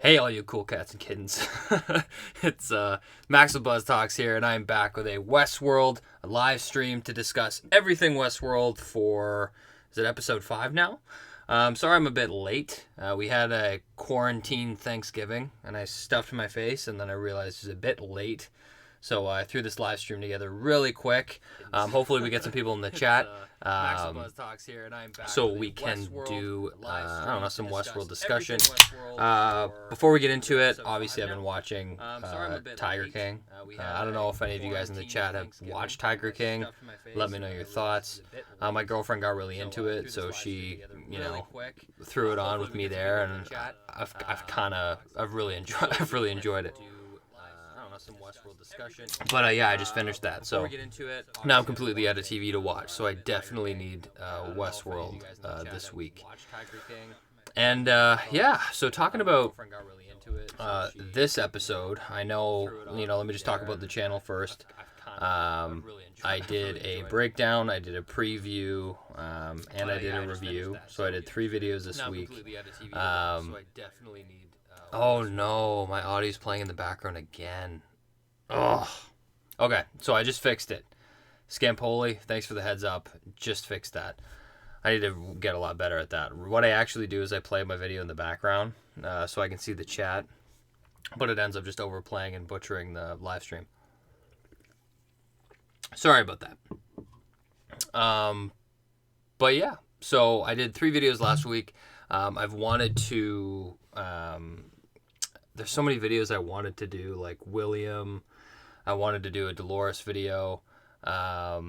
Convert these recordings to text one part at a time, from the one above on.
Hey, all you cool cats and kittens. It's Max with BuzzTox here, and I'm back with a Westworld live stream to discuss everything Westworld for, is it episode 5 now? Sorry I'm a bit late. We had a quarantine Thanksgiving, and I stuffed my face, and then I realized it was a bit late. So I threw this live stream together really quick. Hopefully we get some people in the chat. So we can do, some Westworld discussion. Before we get into it, obviously I've been watching Tiger King. I don't know if any of you guys in the chat have watched Tiger King. Let me know your thoughts. My girlfriend got really into it, so she, threw it on with me there, and I've really enjoyed it. Some Westworld discussion. But I just finished that. So now I'm completely out of TV to watch. So I definitely need Westworld this week. And so talking about this episode, I know, let me just talk about the channel first. I did a breakdown, I did a preview, and I did a review. So I did 3 videos this week. Oh no, my audio's playing in the background again. Oh. Okay, so I just fixed it. Scampoli, thanks for the heads up. Just fixed that. I need to get a lot better at that. What I actually do is I play my video in the background so I can see the chat, but it ends up just overplaying and butchering the live stream. Sorry about that. But yeah, so I did 3 videos last week. I've wanted to... there's so many videos I wanted to do, like William. I wanted to do a Dolores video. I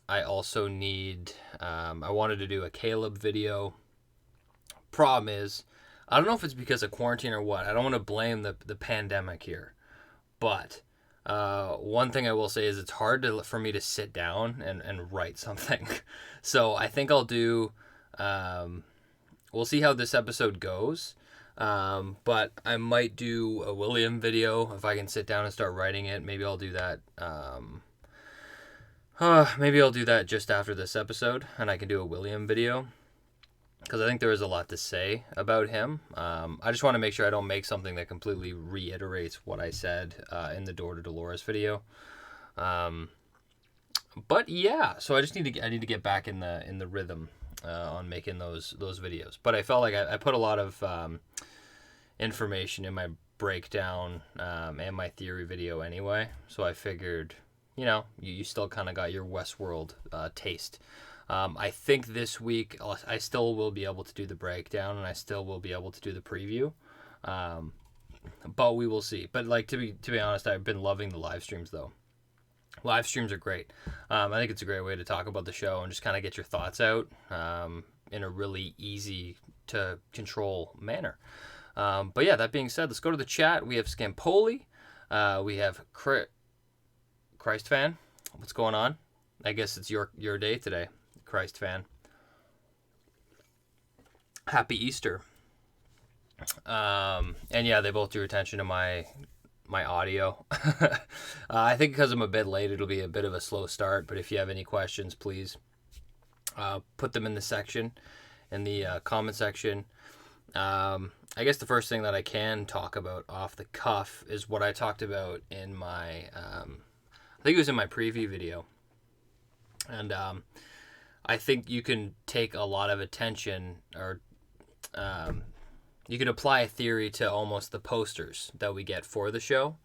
also need... I wanted to do a Caleb video. Problem is, I don't know if it's because of quarantine or what. I don't want to blame the pandemic here. But one thing I will say is it's hard for me to sit down and write something. So I think I'll do... we'll see how this episode goes. But I might do a William video if I can sit down and start writing it. Maybe I'll do that. Maybe I'll do that just after this episode, and I can do a William video because I think there is a lot to say about him. I just want to make sure I don't make something that completely reiterates what I said in the Door to Dolores video. But yeah, so I need to get back in the rhythm on making those videos. But I felt like I put a lot of information in my breakdown and my theory video anyway, so I figured you still kind of got your Westworld taste. I think this week I still will be able to do the breakdown, and I still will be able to do the preview, but we will see. But like to be honest, I've been loving the live streams though. Live streams are great. I think it's a great way to talk about the show and just kind of get your thoughts out in a really easy to control manner. But yeah, that being said, let's go to the chat. We have Scampoli. We have Christ fan. What's going on? I guess it's your day today, Christ fan. Happy Easter. And yeah, they both drew attention to my audio. I think because I'm a bit late, it'll be a bit of a slow start. But if you have any questions, please put them in the comment section. I guess the first thing that I can talk about off the cuff is what I talked about in my, I think it was in my preview video. And I think you can take a lot of attention, or you can apply a theory to almost the posters that we get for the show.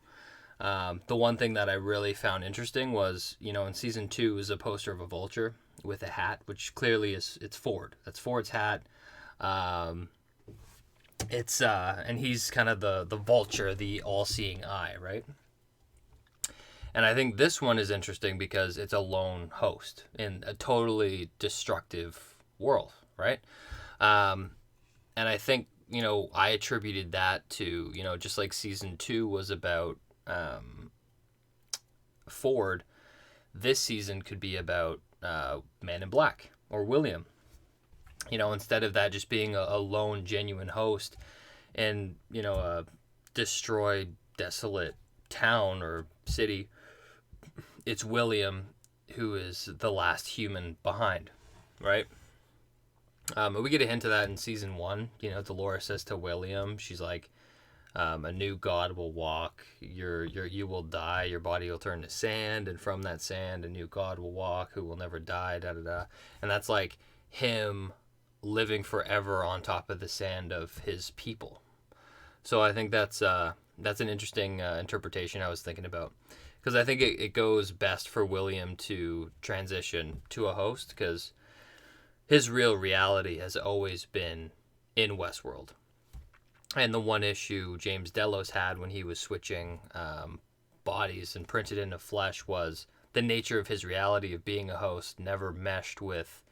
The one thing that I really found interesting was, in season 2 is a poster of a vulture with a hat, which clearly it's Ford. That's Ford's hat. It's and he's kind of the vulture, the all-seeing eye, right? And I think this one is interesting because it's a lone host in a totally destructive world, right? And I think, I attributed that to, just like season 2 was about Ford, this season could be about Man in Black or William. Instead of that just being a lone, genuine host in, a destroyed, desolate town or city, it's William who is the last human behind, right? We get a hint of that in season 1. Dolores says to William, she's like, A new god will walk. You will die. Your body will turn to sand, and from that sand, a new god will walk who will never die. Da da da. And that's like him living forever on top of the sand of his people. So I think that's an interesting interpretation I was thinking about, because I think it goes best for William to transition to a host, because his real reality has always been in Westworld. And the one issue James Delos had when he was switching bodies and printed into flesh was the nature of his reality of being a host never meshed with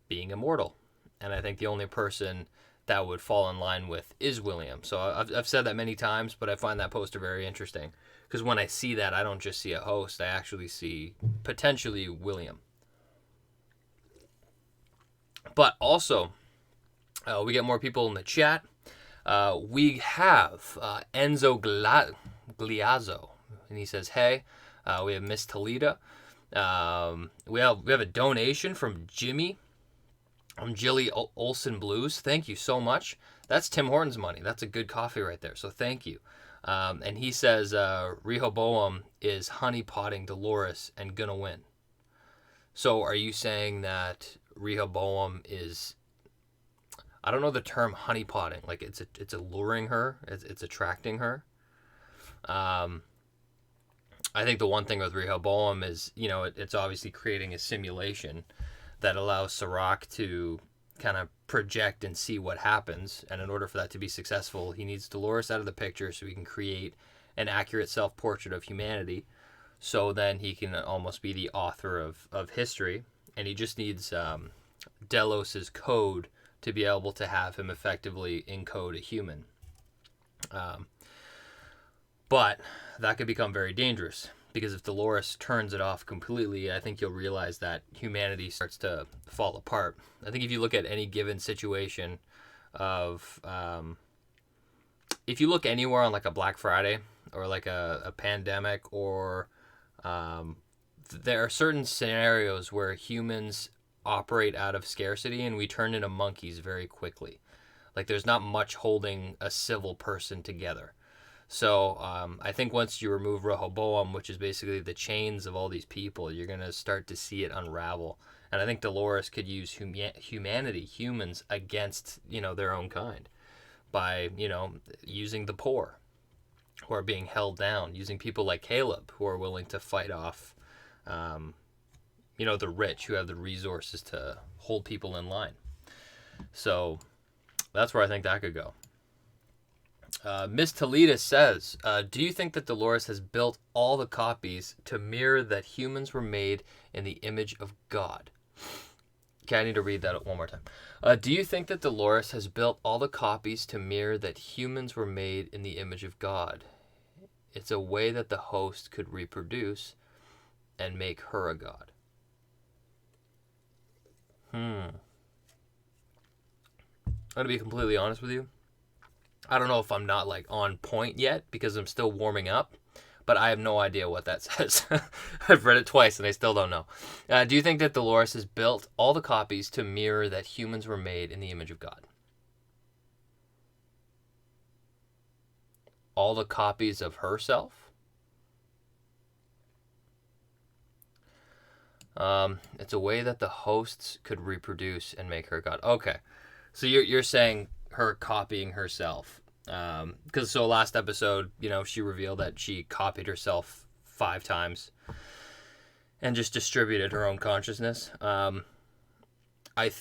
being immortal. And I think the only person that would fall in line with is William. So I've said that many times, but I find that poster very interesting, because when I see that, I don't just see a host, I actually see potentially William. But also, we get more people in the chat. We have Enzo Gliazzo, and he says, hey. We have Miss Toledo. We have a donation from Jimmy. Jilly Olsen Blues. Thank you so much. That's Tim Horton's money. That's a good coffee right there. So thank you. And he says Rehoboam is honeypotting Dolores and gonna win. So are you saying that Rehoboam is, I don't know the term honeypotting, like it's alluring her, it's attracting her. I think the one thing with Rehoboam is, it's obviously creating a simulation that allows Sirach to kind of project and see what happens. And in order for that to be successful, he needs Dolores out of the picture so he can create an accurate self-portrait of humanity. So then he can almost be the author of history. And he just needs Delos's code to be able to have him effectively encode a human. But that could become very dangerous, because if Dolores turns it off completely, I think you'll realize that humanity starts to fall apart. I think if you look at any given situation of, if you look anywhere on like a Black Friday or like a pandemic, or there are certain scenarios where humans operate out of scarcity and we turn into monkeys very quickly. Like there's not much holding a civil person together. So I think once you remove Rehoboam, which is basically the chains of all these people, you're going to start to see it unravel. And I think Dolores could use humans against, their own kind by, using the poor who are being held down, using people like Caleb who are willing to fight off, the rich who have the resources to hold people in line. So that's where I think that could go. Miss Toledo says, do you think that Dolores has built all the copies to mirror that humans were made in the image of God? Okay, I need to read that one more time. Do you think that Dolores has built all the copies to mirror that humans were made in the image of God? It's a way that the host could reproduce and make her a god. I'm going to be completely honest with you. I don't know if I'm not like on point yet because I'm still warming up, but I have no idea what that says. I've read it twice and I still don't know. Do you think that Dolores has built all the copies to mirror that humans were made in the image of God? All the copies of herself? It's a way that the hosts could reproduce and make her God. Okay, so you're saying her copying herself, because so last episode, she revealed that she copied herself 5 times and just distributed her own consciousness. I don't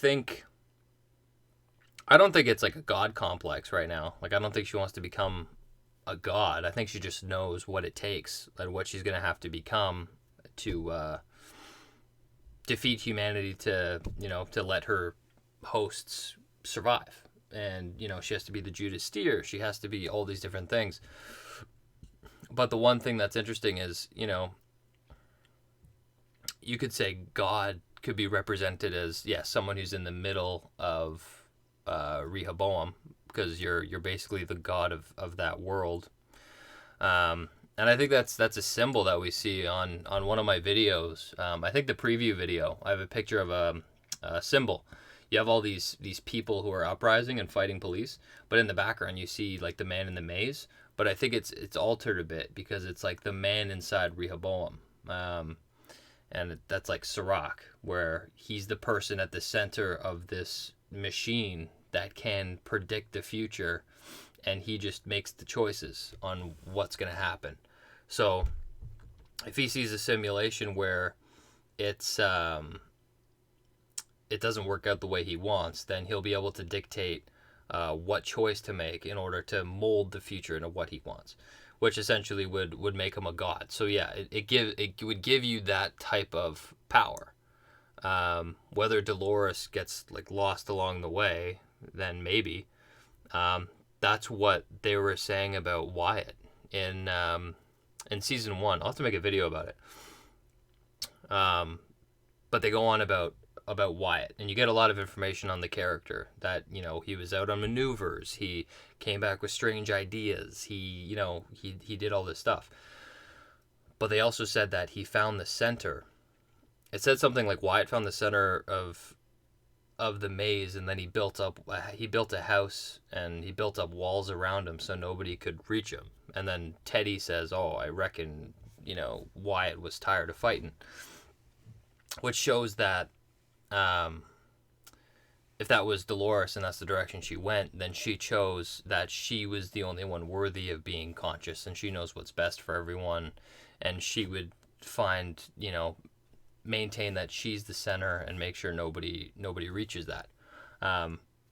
think it's like a god complex right now. Like, I don't think she wants to become a god. I think she just knows what it takes and what she's going to have to become to defeat humanity to let her hosts survive. And, she has to be the Judas steer. She has to be all these different things. But the one thing that's interesting is, you could say God could be represented as, someone who's in the middle of Rehoboam, because you're basically the god of that world. And I think that's a symbol that we see on one of my videos. I think the preview video, I have a picture of a symbol. you have all these people who are uprising and fighting police, but in the background you see like the man in the maze. But I think it's altered a bit because it's like the man inside Rehoboam, and that's like Sirach, where he's the person at the center of this machine that can predict the future, and he just makes the choices on what's going to happen. So if he sees a simulation where it's it doesn't work out the way he wants, then he'll be able to dictate what choice to make in order to mold the future into what he wants, which essentially would make him a god. So yeah, it would give you that type of power. Whether Dolores gets like lost along the way, then maybe. That's what they were saying about Wyatt in season 1. I'll have to make a video about it. But they go on about Wyatt, and you get a lot of information on the character, that, you know, he was out on maneuvers, he came back with strange ideas, he did all this stuff. But they also said that he found the center. It said something like Wyatt found the center of the maze, and then he built a house, and he built up walls around him so nobody could reach him. And then Teddy says, "Oh, I reckon, you know, Wyatt was tired of fighting," which shows that if that was Dolores and that's the direction she went, then she chose that she was the only one worthy of being conscious, and she knows what's best for everyone, and she would maintain that she's the center and make sure nobody reaches that.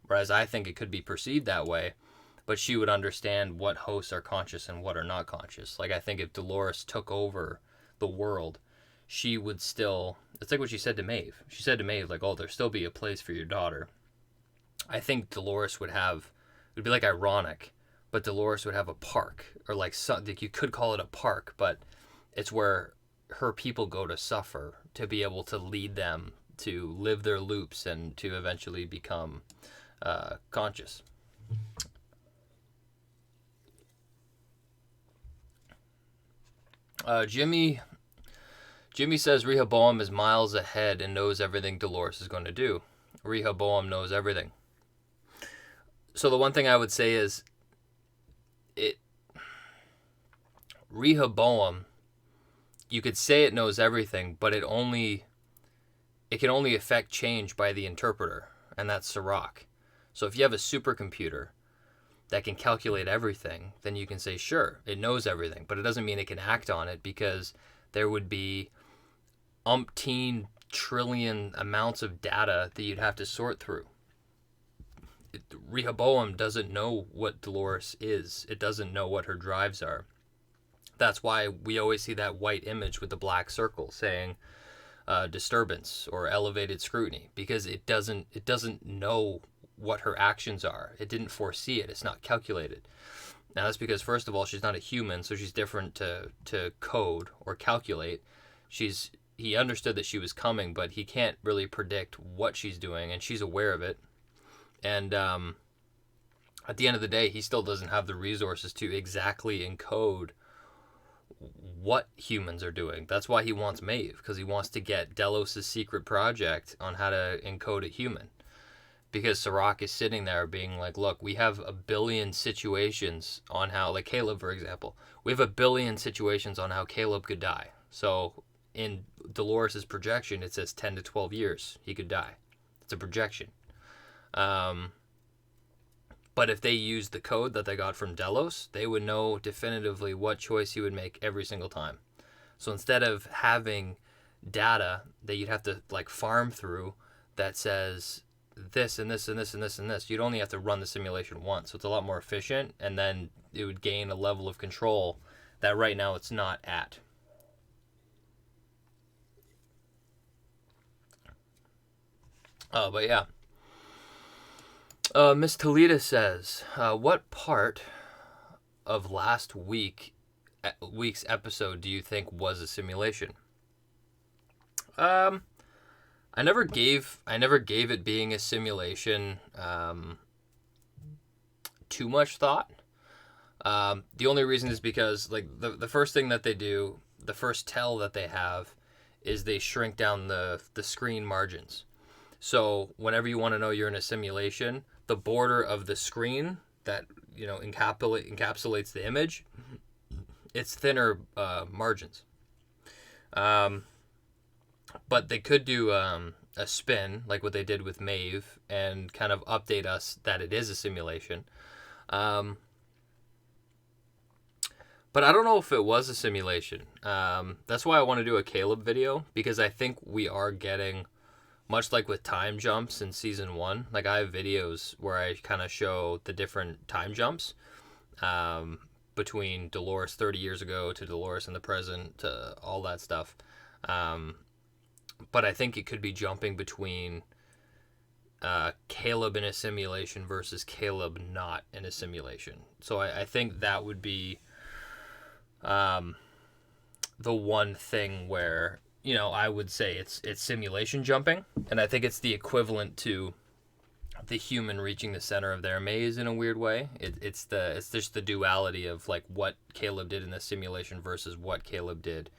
Whereas I think it could be perceived that way, but she would understand what hosts are conscious and what are not conscious. Like, I think if Dolores took over the world, she would still... It's like what she said to Maeve. She said to Maeve, like, "Oh, there'll still be a place for your daughter." I think Dolores would have... It would be, like, ironic, but Dolores would have a park, or, like you could call it a park, but it's where her people go to suffer, to be able to lead them to live their loops and to eventually become conscious. Jimmy says Rehoboam is miles ahead and knows everything Dolores is going to do. Rehoboam knows everything. So the one thing I would say is, Rehoboam, you could say it knows everything, but it can only affect change by the interpreter, and that's Sirach. So if you have a supercomputer that can calculate everything, then you can say, sure, it knows everything, but it doesn't mean it can act on it, because there would be umpteen trillion amounts of data that you'd have to sort through. Rehoboam doesn't know what Dolores is. It doesn't know what her drives are. That's why we always see that white image with the black circle saying disturbance or elevated scrutiny, because it doesn't know what her actions are. It didn't foresee it. It's not calculated. Now that's because, first of all, she's not a human, so she's different to code or calculate. He understood that she was coming, but he can't really predict what she's doing, and she's aware of it. And at the end of the day, he still doesn't have the resources to exactly encode what humans are doing. That's why he wants Maeve, because he wants to get Delos' secret project on how to encode a human. Because Sirach is sitting there being like, look, we have a billion situations on how, like Caleb, for example, we have a billion situations on how Caleb could die. So in Dolores' projection, it says 10 to 12 years he could die. It's a projection. But if they used the code that they got from Delos, they would know definitively what choice he would make every single time. So instead of having data that you'd have to like farm through that says this and this and this and this and this, you'd only have to run the simulation once. So it's a lot more efficient, and then it would gain a level of control that right now it's not at. But yeah. Miss Toledo says, what part of last week's episode do you think was a simulation? I never gave it being a simulation too much thought. The only reason is because like the first thing that they do, the first tell that they have, is they shrink down the screen margins. So whenever you want to know you're in a simulation, the border of the screen that encapsulates the image, it's thinner margins. But they could do a spin like what they did with Maeve and kind of update us that it is a simulation. But I don't know if it was a simulation. That's why I want to do a Caleb video, because I think we are getting, much like with time jumps in season 1, like I have videos where I kind of show the different time jumps between Dolores 30 years ago to Dolores in the present, to all that stuff. But I think it could be jumping between Caleb in a simulation versus Caleb not in a simulation. So I think that would be the one thing where, I would say it's simulation jumping, and I think it's the equivalent to the human reaching the center of their maze in a weird way. It's just the duality of like what Caleb did in the simulation versus what Caleb did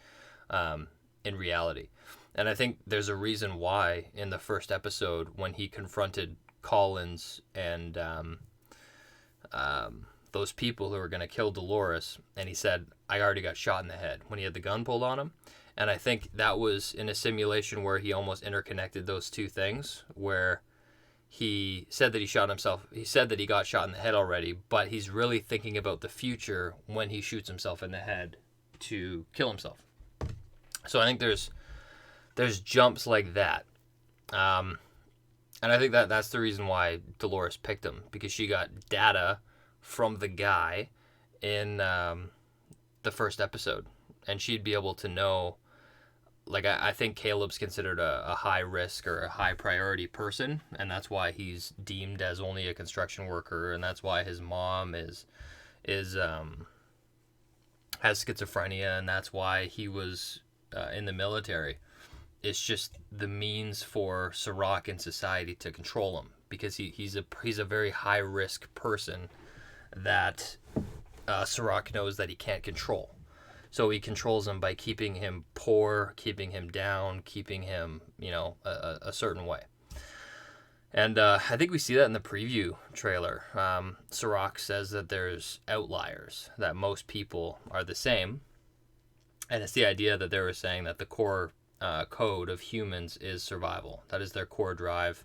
in reality. And I think there's a reason why in the first episode, when he confronted Collins and those people who were going to kill Dolores, and he said, I already got shot in the head, when he had the gun pulled on him. And I think that was in a simulation where he almost interconnected those two things, where he said that he shot himself. He said that he got shot in the head already, but he's really thinking about the future when he shoots himself in the head to kill himself. So I think there's jumps like that. And I think that's the reason why Dolores picked him, because she got data from the guy in the first episode, and she'd be able to know, like, I think Caleb's considered a high risk or a high priority person, and that's why he's deemed as only a construction worker, and that's why his mom has schizophrenia, and that's why he was in the military. It's just the means for Sirach in society to control him, because he's a very high risk person that Sirach knows that he can't control. So he controls him by keeping him poor, keeping him down, keeping him, a certain way. And I think we see that in the preview trailer. Sirach says that there's outliers, that most people are the same. And it's the idea that they were saying that the core code of humans is survival. That is their core drive.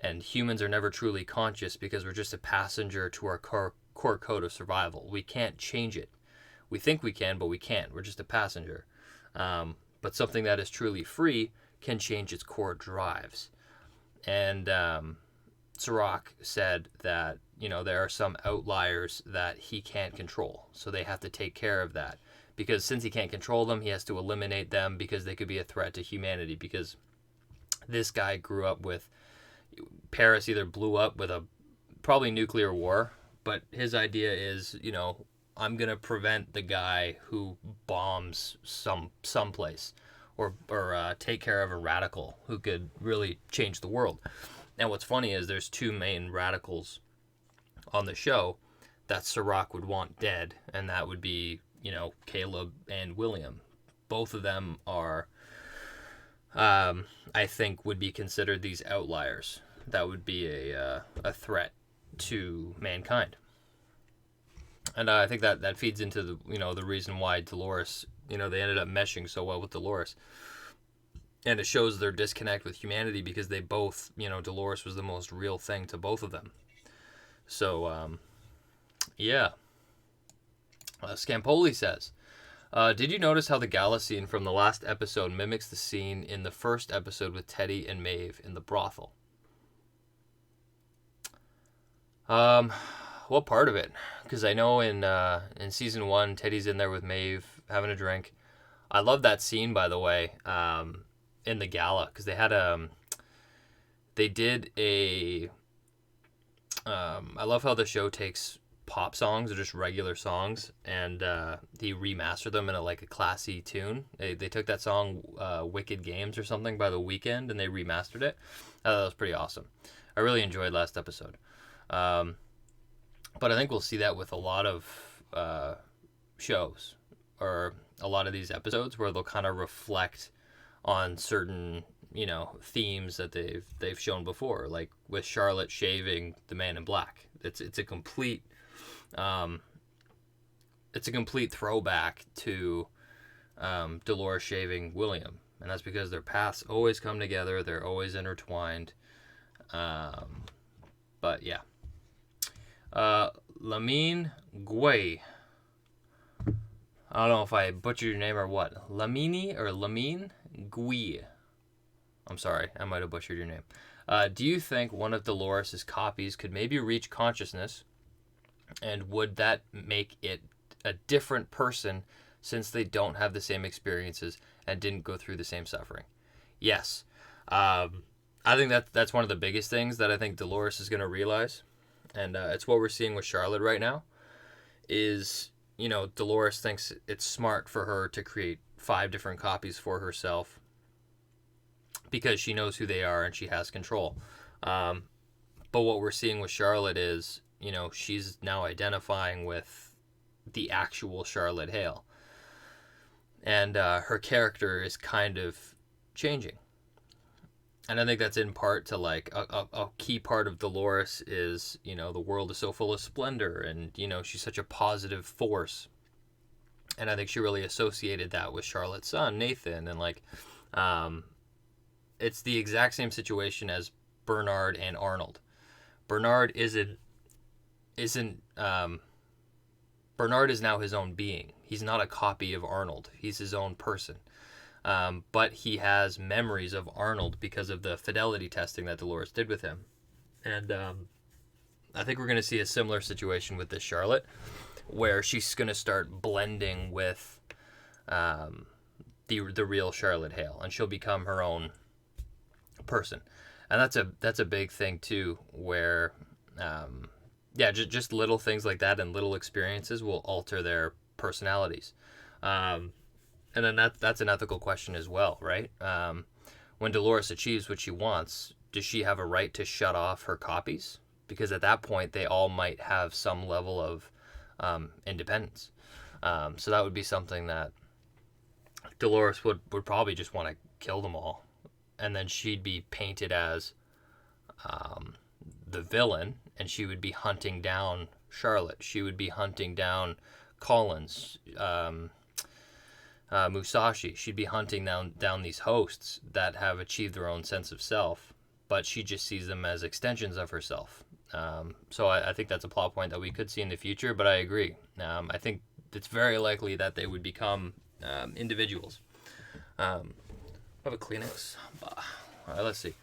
And humans are never truly conscious because we're just a passenger to our core code of survival. We can't change it. We think we can, but we can't. We're just a passenger. But something that is truly free can change its core drives. And Sirach said that, there are some outliers that he can't control. So they have to take care of that. Because since he can't control them, he has to eliminate them because they could be a threat to humanity. Because this guy grew up with, Paris either blew up with a probably nuclear war, but his idea is, I'm going to prevent the guy who bombs someplace or take care of a radical who could really change the world. And what's funny is there's two main radicals on the show that Sirach would want dead, and that would be, Caleb and William. Both of them are, I think, would be considered these outliers. That would be a threat to mankind. And I think that feeds into the reason why Dolores, they ended up meshing so well with Dolores. And it shows their disconnect with humanity because they both, Dolores was the most real thing to both of them. So, yeah. Scampoli says, did you notice how the gala scene from the last episode mimics the scene in the first episode with Teddy and Maeve in the brothel? What part of it? Because I know in season 1, Teddy's in there with Maeve having a drink. I love that scene, by the way, in the gala, because they had they did a. I love how the show takes pop songs or just regular songs, and he remastered them in a classy tune. They took that song "Wicked Games" or something by The Weeknd, and they remastered it. That was pretty awesome. I really enjoyed last episode. But I think we'll see that with a lot of shows, or a lot of these episodes, where they'll kind of reflect on certain themes that they've shown before, like with Charlotte shaving the Man in Black. It's a complete throwback to Dolores shaving William, and that's because their paths always come together. They're always intertwined. But yeah. Lamine Guay. I don't know if I butchered your name or what. Lamine Gui. I'm sorry, I might have butchered your name. Do you think one of Dolores' copies could maybe reach consciousness, and would that make it a different person since they don't have the same experiences and didn't go through the same suffering? Yes. I think that's one of the biggest things that I think Dolores is going to realize, and it's what we're seeing with Charlotte right now, is, Dolores thinks it's smart for her to create 5 different copies for herself because she knows who they are and she has control. But what we're seeing with Charlotte is, she's now identifying with the actual Charlotte Hale. And her character is kind of changing. And I think that's in part to, like, a key part of Dolores is, the world is so full of splendor, and, she's such a positive force. And I think she really associated that with Charlotte's son, Nathan. And, like, it's the exact same situation as Bernard and Arnold. Bernard Bernard is now his own being. He's not a copy of Arnold. He's his own person. But he has memories of Arnold because of the fidelity testing that Dolores did with him. And I think we're going to see a similar situation with this Charlotte, where she's going to start blending with the real Charlotte Hale, and she'll become her own person. And that's a big thing too, where just little things like that and little experiences will alter their personalities. And then that's an ethical question as well, right? When Dolores achieves what she wants, does she have a right to shut off her copies? Because at that point, they all might have some level of independence. So that would be something that Dolores would probably just want to kill them all. And then she'd be painted as the villain, and she would be hunting down Charlotte. She would be hunting down Collins, Musashi. She'd be hunting down these hosts that have achieved their own sense of self, but she just sees them as extensions of herself. So I think that's a plot point that we could see in the future, but I agree. I think it's very likely that they would become individuals. I have a Kleenex. All right, let's see.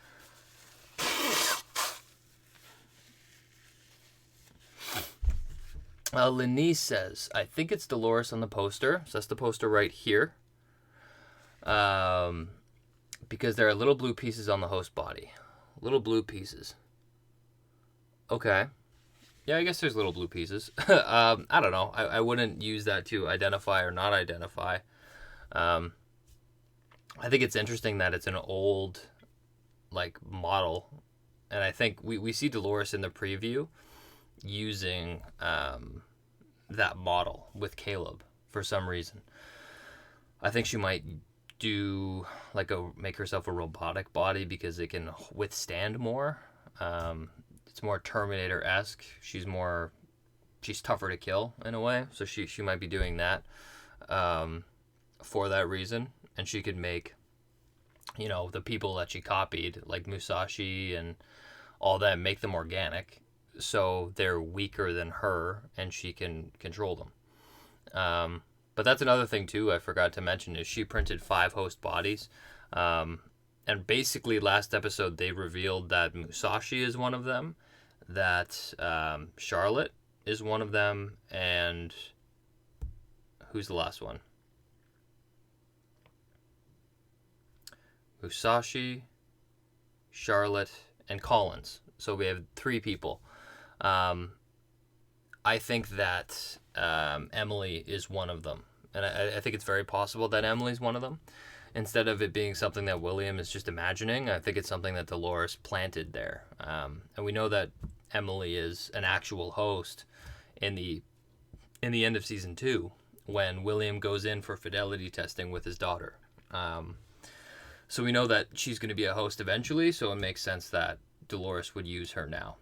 Lenise says, I think it's Dolores on the poster. So that's the poster right here. Because there are little blue pieces on the host body. Little blue pieces. Okay. Yeah, I guess there's little blue pieces. I don't know. I wouldn't use that to identify or not identify. I think it's interesting that it's an old, model. And I think we see Dolores in the preview using that model with Caleb for some reason. I think she might do make herself a robotic body because it can withstand more. It's more Terminator-esque. She's tougher to kill in a way, so she might be doing that for that reason. And she could make the people that she copied, like Musashi and all that, make them organic, so they're weaker than her, and she can control them. But that's another thing, too, I forgot to mention, is she printed 5 host bodies. And basically, last episode, they revealed that Musashi is one of them, that Charlotte is one of them, and who's the last one? Musashi, Charlotte, and Collins. So we have 3 people. I think that Emily is one of them. And I think it's very possible that Emily's one of them. Instead of it being something that William is just imagining, I think it's something that Dolores planted there. And we know that Emily is an actual host in the end of season 2, when William goes in for fidelity testing with his daughter. So we know that she's going to be a host eventually, so it makes sense that Dolores would use her now.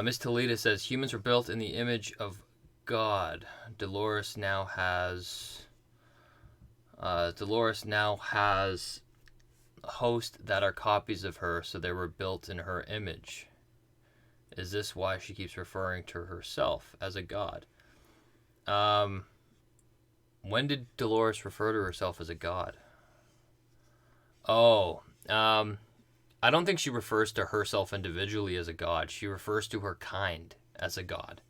Miss Toledo says, humans were built in the image of God. Dolores now has hosts that are copies of her, so they were built in her image. Is this why she keeps referring to herself as a god? When did Dolores refer to herself as a god? Oh, I don't think she refers to herself individually as a god. She refers to her kind as a god.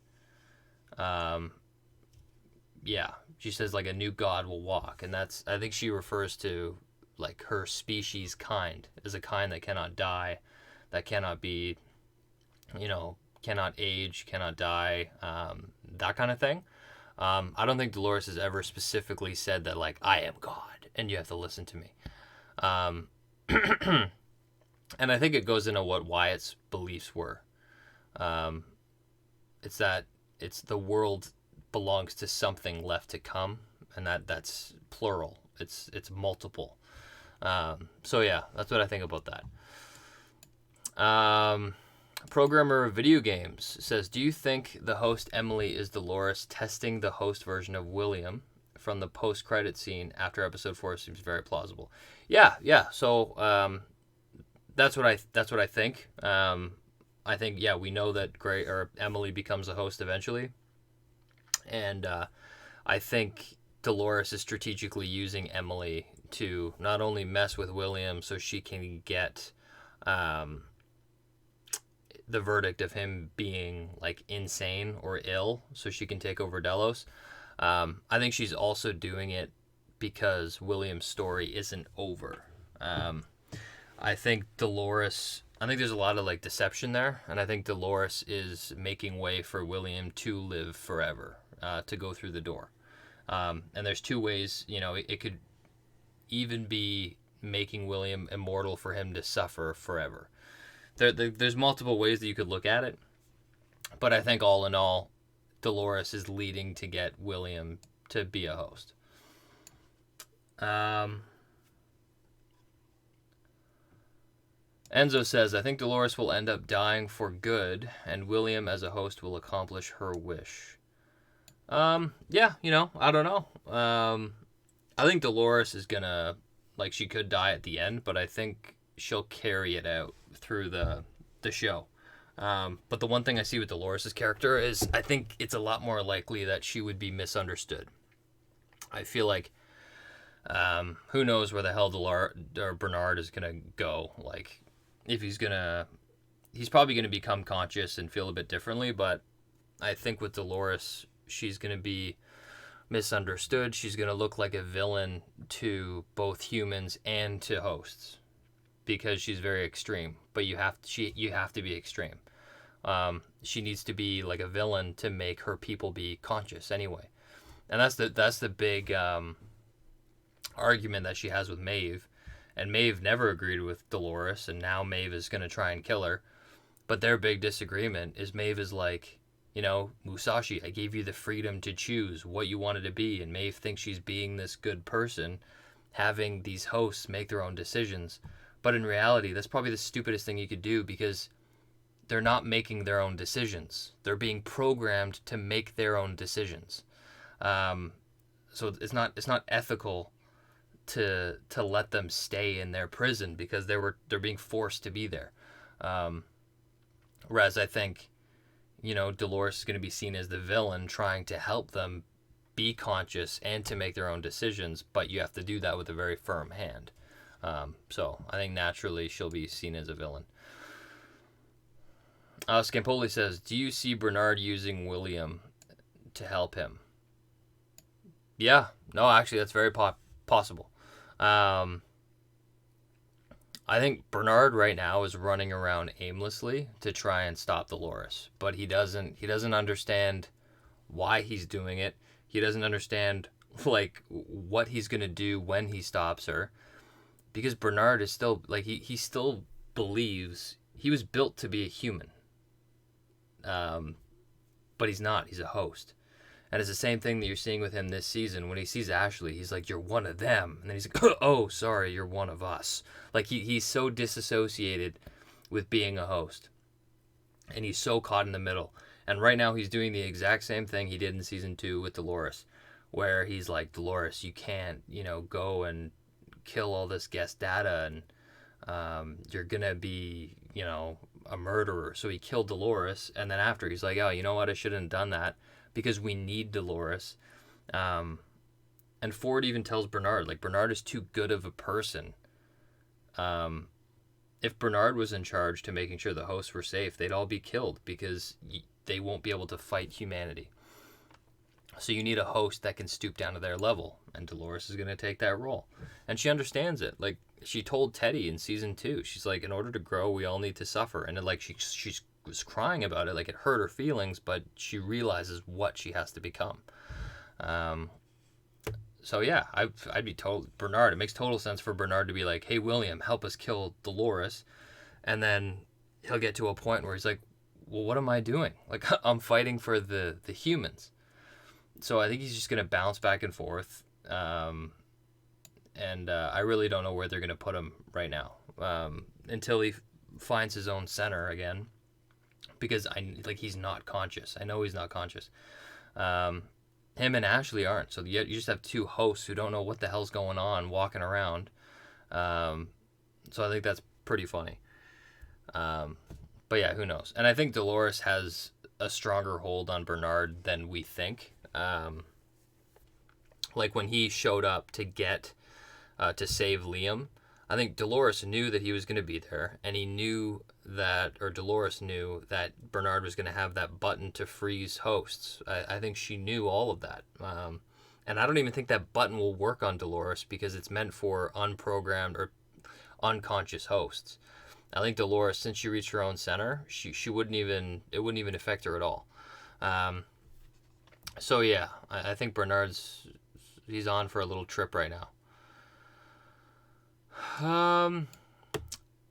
Yeah, she says like a new god will walk, and that's, I think she refers to like her species kind as a kind that cannot die, that cannot be, cannot age, cannot die, that kind of thing. I don't think Dolores has ever specifically said that like I am God and you have to listen to me. And I think it goes into what Wyatt's beliefs were. It's that the world belongs to something left to come, and that's plural. It's multiple. So yeah, that's what I think about that. Programmer of video games says, do you think the host Emily is Dolores testing the host version of William from the post-credit scene after episode 4? Seems very plausible. Yeah. So that's what I think. I think, yeah, we know that Emily becomes a host eventually, and I think Dolores is strategically using Emily to not only mess with William so she can get the verdict of him being like insane or ill so she can take over Delos. I think she's also doing it because William's story isn't over. I think there's a lot of like deception there, and I think Dolores is making way for William to live forever, to go through the door. And there's two ways, it could even be making William immortal for him to suffer forever. There's multiple ways that you could look at it, but I think all in all, Dolores is leading to get William to be a host. Enzo says, I think Dolores will end up dying for good, and William as a host will accomplish her wish. Yeah, I don't know. I think Dolores is gonna, like, she could die at the end, but I think she'll carry it out through the show. But the one thing I see with Dolores' character is I think it's a lot more likely that she would be misunderstood. I feel like, who knows where the hell Bernard is gonna go. Like, if he's probably gonna become conscious and feel a bit differently, but I think with Dolores, she's gonna be misunderstood. She's gonna look like a villain to both humans and to hosts because she's very extreme. But you have to be extreme. She needs to be like a villain to make her people be conscious anyway, and that's the big argument that she has with Maeve. And Maeve never agreed with Dolores, and now Maeve is going to try and kill her. But their big disagreement is Maeve is like, Musashi, I gave you the freedom to choose what you wanted to be. And Maeve thinks she's being this good person, having these hosts make their own decisions. But in reality, that's probably the stupidest thing you could do because they're not making their own decisions. They're being programmed to make their own decisions. So it's not ethical to let them stay in their prison because they're being forced to be there. Whereas I think, Dolores is going to be seen as the villain trying to help them be conscious and to make their own decisions, but you have to do that with a very firm hand. So I think naturally she'll be seen as a villain. Scampoli says, do you see Bernard using William to help him? Yeah, no, actually that's very possible. I think Bernard right now is running around aimlessly to try and stop Dolores, but he doesn't understand why he's doing it. He doesn't understand like what he's going to do when he stops her, because Bernard is still like he still believes he was built to be a human. But he's not. He's a host. And it's the same thing that you're seeing with him this season. When he sees Ashley, he's like, "You're one of them," and then he's like, "Oh, sorry, you're one of us." Like he's so disassociated with being a host, and he's so caught in the middle. And right now he's doing the exact same thing he did in season 2 with Dolores, where he's like, "Dolores, you can't, go and kill all this guest data, and you're gonna be, a murderer." So he killed Dolores, and then after he's like, "Oh, you know what? I shouldn't have done that because we need Dolores." And Ford even tells Bernard, like, Bernard is too good of a person. If Bernard was in charge to making sure the hosts were safe, they'd all be killed because they won't be able to fight humanity. So you need a host that can stoop down to their level, and Dolores is going to take that role. And she understands it. Like, she told Teddy in season 2, she's like, in order to grow, we all need to suffer. And like she was crying about it, like it hurt her feelings, but she realizes what she has to become. So yeah, I'd be Bernard. It makes total sense for Bernard to be like, "Hey, William, help us kill Dolores," and then he'll get to a point where he's like, "Well, what am I doing? Like, I'm fighting for the humans." So I think he's just gonna bounce back and forth, and I really don't know where they're gonna put him right now until he finds his own center again, because he's not conscious. I know he's not conscious. Him and Ashley aren't. So you just have two hosts who don't know what the hell's going on walking around. So I think that's pretty funny. But yeah, who knows? And I think Dolores has a stronger hold on Bernard than we think. Like when he showed up to get to save Liam, I think Dolores knew that he was going to be there, and Dolores knew that Bernard was going to have that button to freeze hosts. I think she knew all of that. And I don't even think that button will work on Dolores because it's meant for unprogrammed or unconscious hosts. I think Dolores, since she reached her own center, it wouldn't even affect her at all. So yeah, I think he's on for a little trip right now.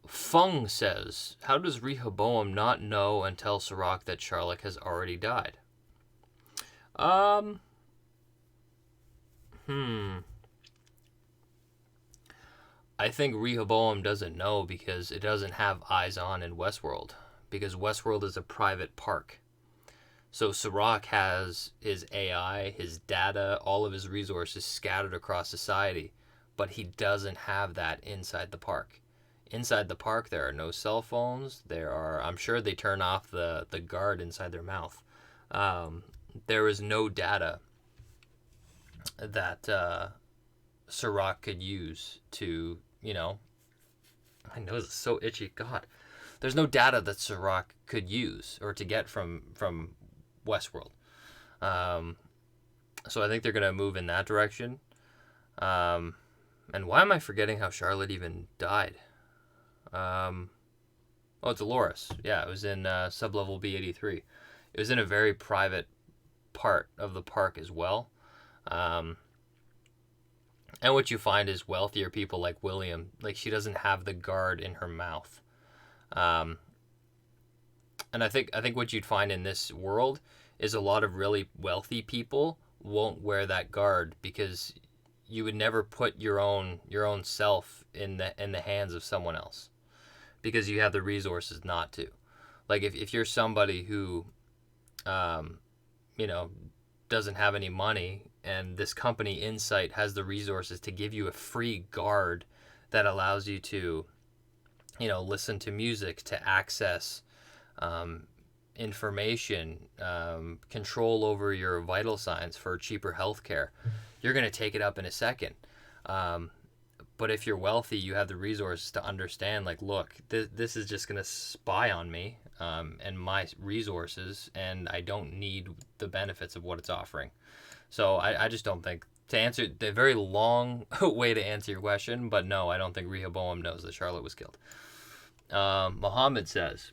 Fung says, how does Rehoboam not know and tell Sirach that Charlotte has already died? I think Rehoboam doesn't know because it doesn't have eyes on in Westworld, because Westworld is a private park. So Sirach has his AI, his data, all of his resources scattered across society, but he doesn't have that inside the park. Inside the park, there are no cell phones. I'm sure they turn off the guard inside their mouth. There is no data that Sirach could use to, my nose is so itchy. God, there's no data that Sirach could use or to get from Westworld. So I think they're gonna move in that direction. And why am I forgetting how Charlotte even died? Dolores. Yeah, it was in sublevel B83. It was in a very private part of the park as well. And what you find is wealthier people like William, like she doesn't have the guard in her mouth. And I think what you'd find in this world is a lot of really wealthy people won't wear that guard because you would never put your own self in the hands of someone else because you have the resources not to. Like if you're somebody who doesn't have any money, and this company Insight has the resources to give you a free guard that allows you to listen to music, to access information, control over your vital signs for cheaper healthcare, you're going to take it up in a second. But if you're wealthy, you have the resources to understand, like, look, this is just going to spy on me and my resources, and I don't need the benefits of what it's offering. So I just don't think, to answer the very long way to answer your question, but no, I don't think Rehoboam knows that Charlotte was killed. Muhammad says,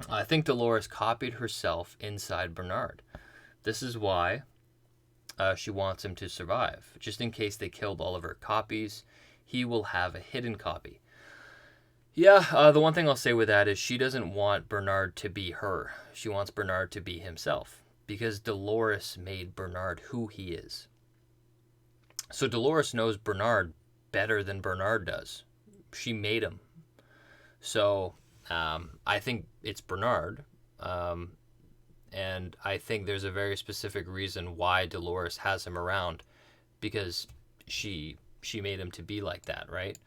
I think Dolores copied herself inside Bernard. This is why she wants him to survive. Just in case they killed all of her copies, he will have a hidden copy. Yeah, the one thing I'll say with that is she doesn't want Bernard to be her. She wants Bernard to be himself. because Dolores made Bernard who he is. So Dolores knows Bernard better than Bernard does. She made him. So I think it's Bernard. And I think there's a very specific reason why Dolores has him around, because she made him to be like that, right?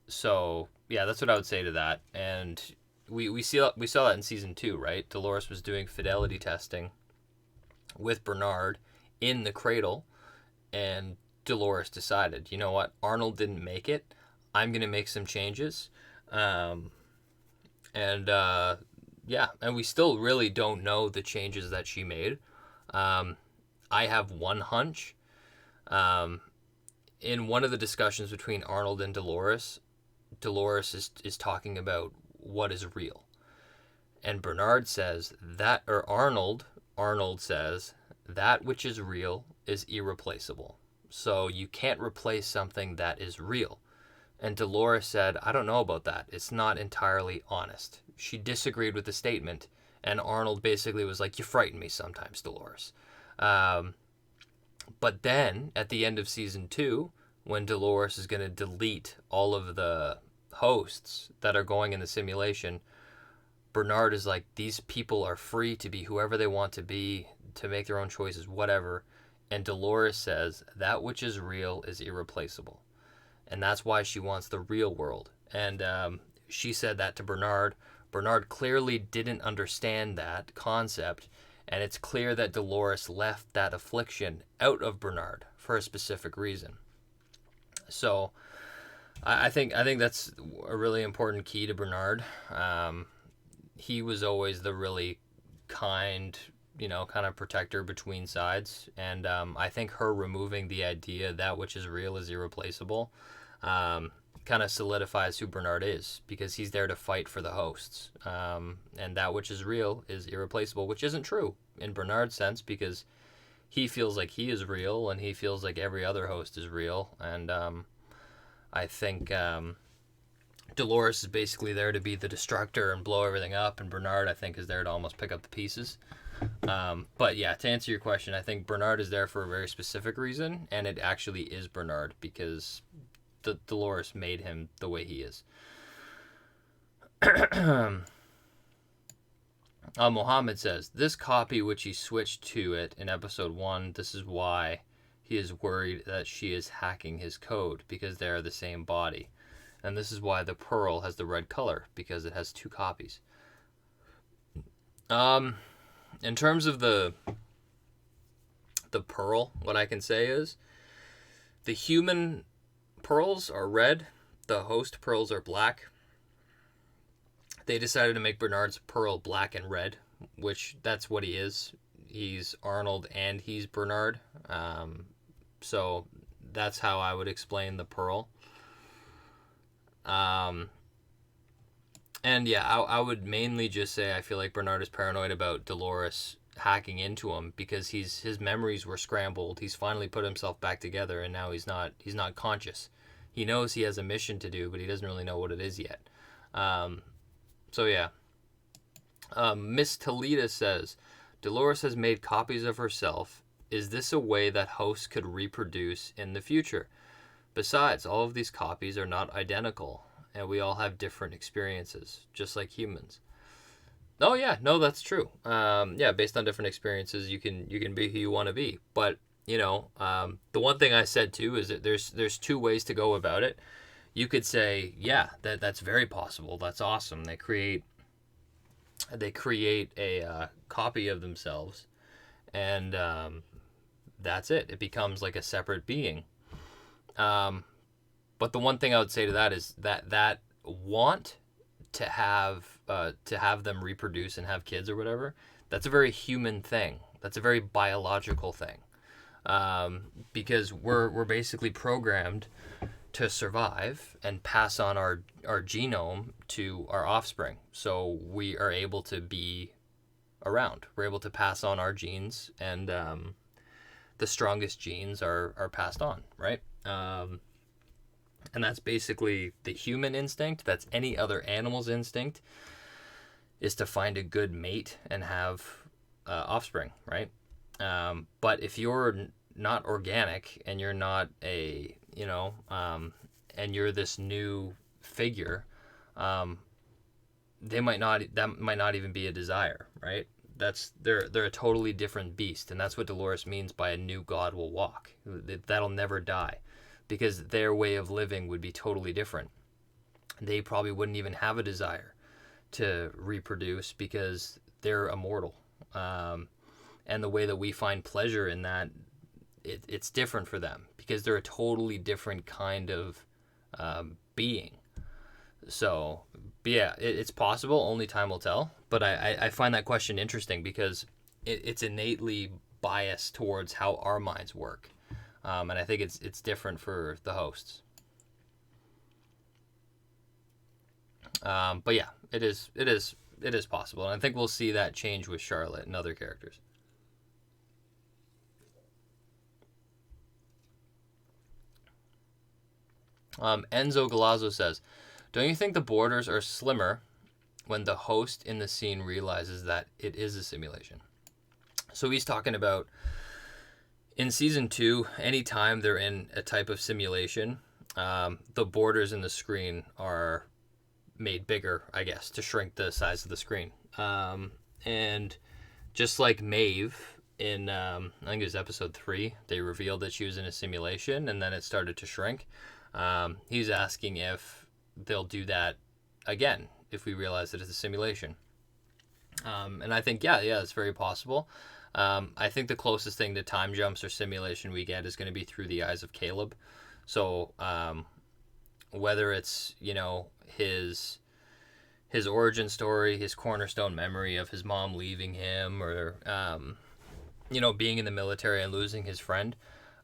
So yeah, that's what I would say to that. And we saw that in season 2, right? Dolores was doing fidelity testing with Bernard in the cradle, and Dolores decided, you know what, Arnold didn't make it. I'm gonna make some changes, and we still really don't know the changes that she made. I have one hunch. In one of the discussions between Arnold and Dolores is talking about what is real. And Bernard says that, or Arnold says, that which is real is irreplaceable. So you can't replace something that is real. And Dolores said, I don't know about that. It's not entirely honest. She disagreed with the statement, and Arnold basically was like, you frighten me sometimes, Dolores. But then, at the end of season 2, when Dolores is going to delete all of the hosts that are going in the simulation, Bernard is like, these people are free to be whoever they want to be, to make their own choices, whatever. And Dolores says, that which is real is irreplaceable. And that's why she wants the real world. And she said that to Bernard. Bernard clearly didn't understand that concept. And it's clear that Dolores left that affliction out of Bernard for a specific reason. So I think that's a really important key to Bernard. He was always the really kind, kind of protector between sides. And I think her removing the idea that which is real is irreplaceable kind of solidifies who Bernard is, because he's there to fight for the hosts. And that which is real is irreplaceable, which isn't true in Bernard's sense, because he feels like he is real and he feels like every other host is real. And I think Dolores is basically there to be the destructor and blow everything up, and Bernard, I think, is there to almost pick up the pieces. But yeah, to answer your question, I think Bernard is there for a very specific reason, and it actually is Bernard, because Dolores made him the way he is. Mohammed says, this copy which he switched to it in episode 1, this is why he is worried that she is hacking his code, because they are the same body. And this is why the pearl has the red color, because it has 2 copies. In terms of the pearl, what I can say is the human pearls are red, the host pearls are black. They decided to make Bernard's pearl black and red, which that's what he is. He's Arnold and he's Bernard. So that's how I would explain the pearl. And yeah, I would mainly just say I feel like Bernard is paranoid about Dolores hacking into him, because his memories were scrambled. He's finally put himself back together, and now he's not conscious. He knows he has a mission to do, but he doesn't really know what it is yet. So yeah. Miss Talita says, Dolores has made copies of herself. Is this a way that hosts could reproduce in the future? Besides, all of these copies are not identical, and we all have different experiences, just like humans. Oh yeah, no, that's true. Yeah, based on different experiences, you can be who you want to be. But the one thing I said too is that there's 2 ways to go about it. You could say, yeah, that's very possible. That's awesome. They create a copy of themselves, and that's it. It becomes like a separate being. But the one thing I would say to that is that want to have them reproduce and have kids or whatever, that's a very human thing. That's a very biological thing. Because we're basically programmed to survive and pass on our genome to our offspring. So we are able to be around. We're able to pass on our genes, and the strongest genes are passed on, right? And that's basically the human instinct. That's any other animal's instinct. is to find a good mate and have offspring, right? But if you're not organic and you're not a, and you're this new figure, that might not even be a desire, right? They're a totally different beast, and that's what Dolores means by a new god will walk. That'll never die, because their way of living would be totally different. They probably wouldn't even have a desire to reproduce because they're immortal. And the way that we find pleasure in that, it's different for them because they're a totally different kind of being. So, yeah, it's possible. Only time will tell. But I find that question interesting because it's innately biased towards how our minds work. And I think it's different for the hosts. But yeah, it is possible. And I think we'll see that change with Charlotte and other characters. Enzo Galazzo says, don't you think the borders are slimmer when the host in the scene realizes that it is a simulation? So he's talking about in season 2, anytime they're in a type of simulation, the borders in the screen are made bigger, I guess, to shrink the size of the screen. And just like Maeve in, I think it was episode 3, they revealed that she was in a simulation and then it started to shrink. He's asking if they'll do that again if we realize that it's a simulation. And I think, yeah, it's very possible. I think the closest thing to time jumps or simulation we get is going to be through the eyes of Caleb. So whether it's, his origin story, his cornerstone memory of his mom leaving him, or, being in the military and losing his friend,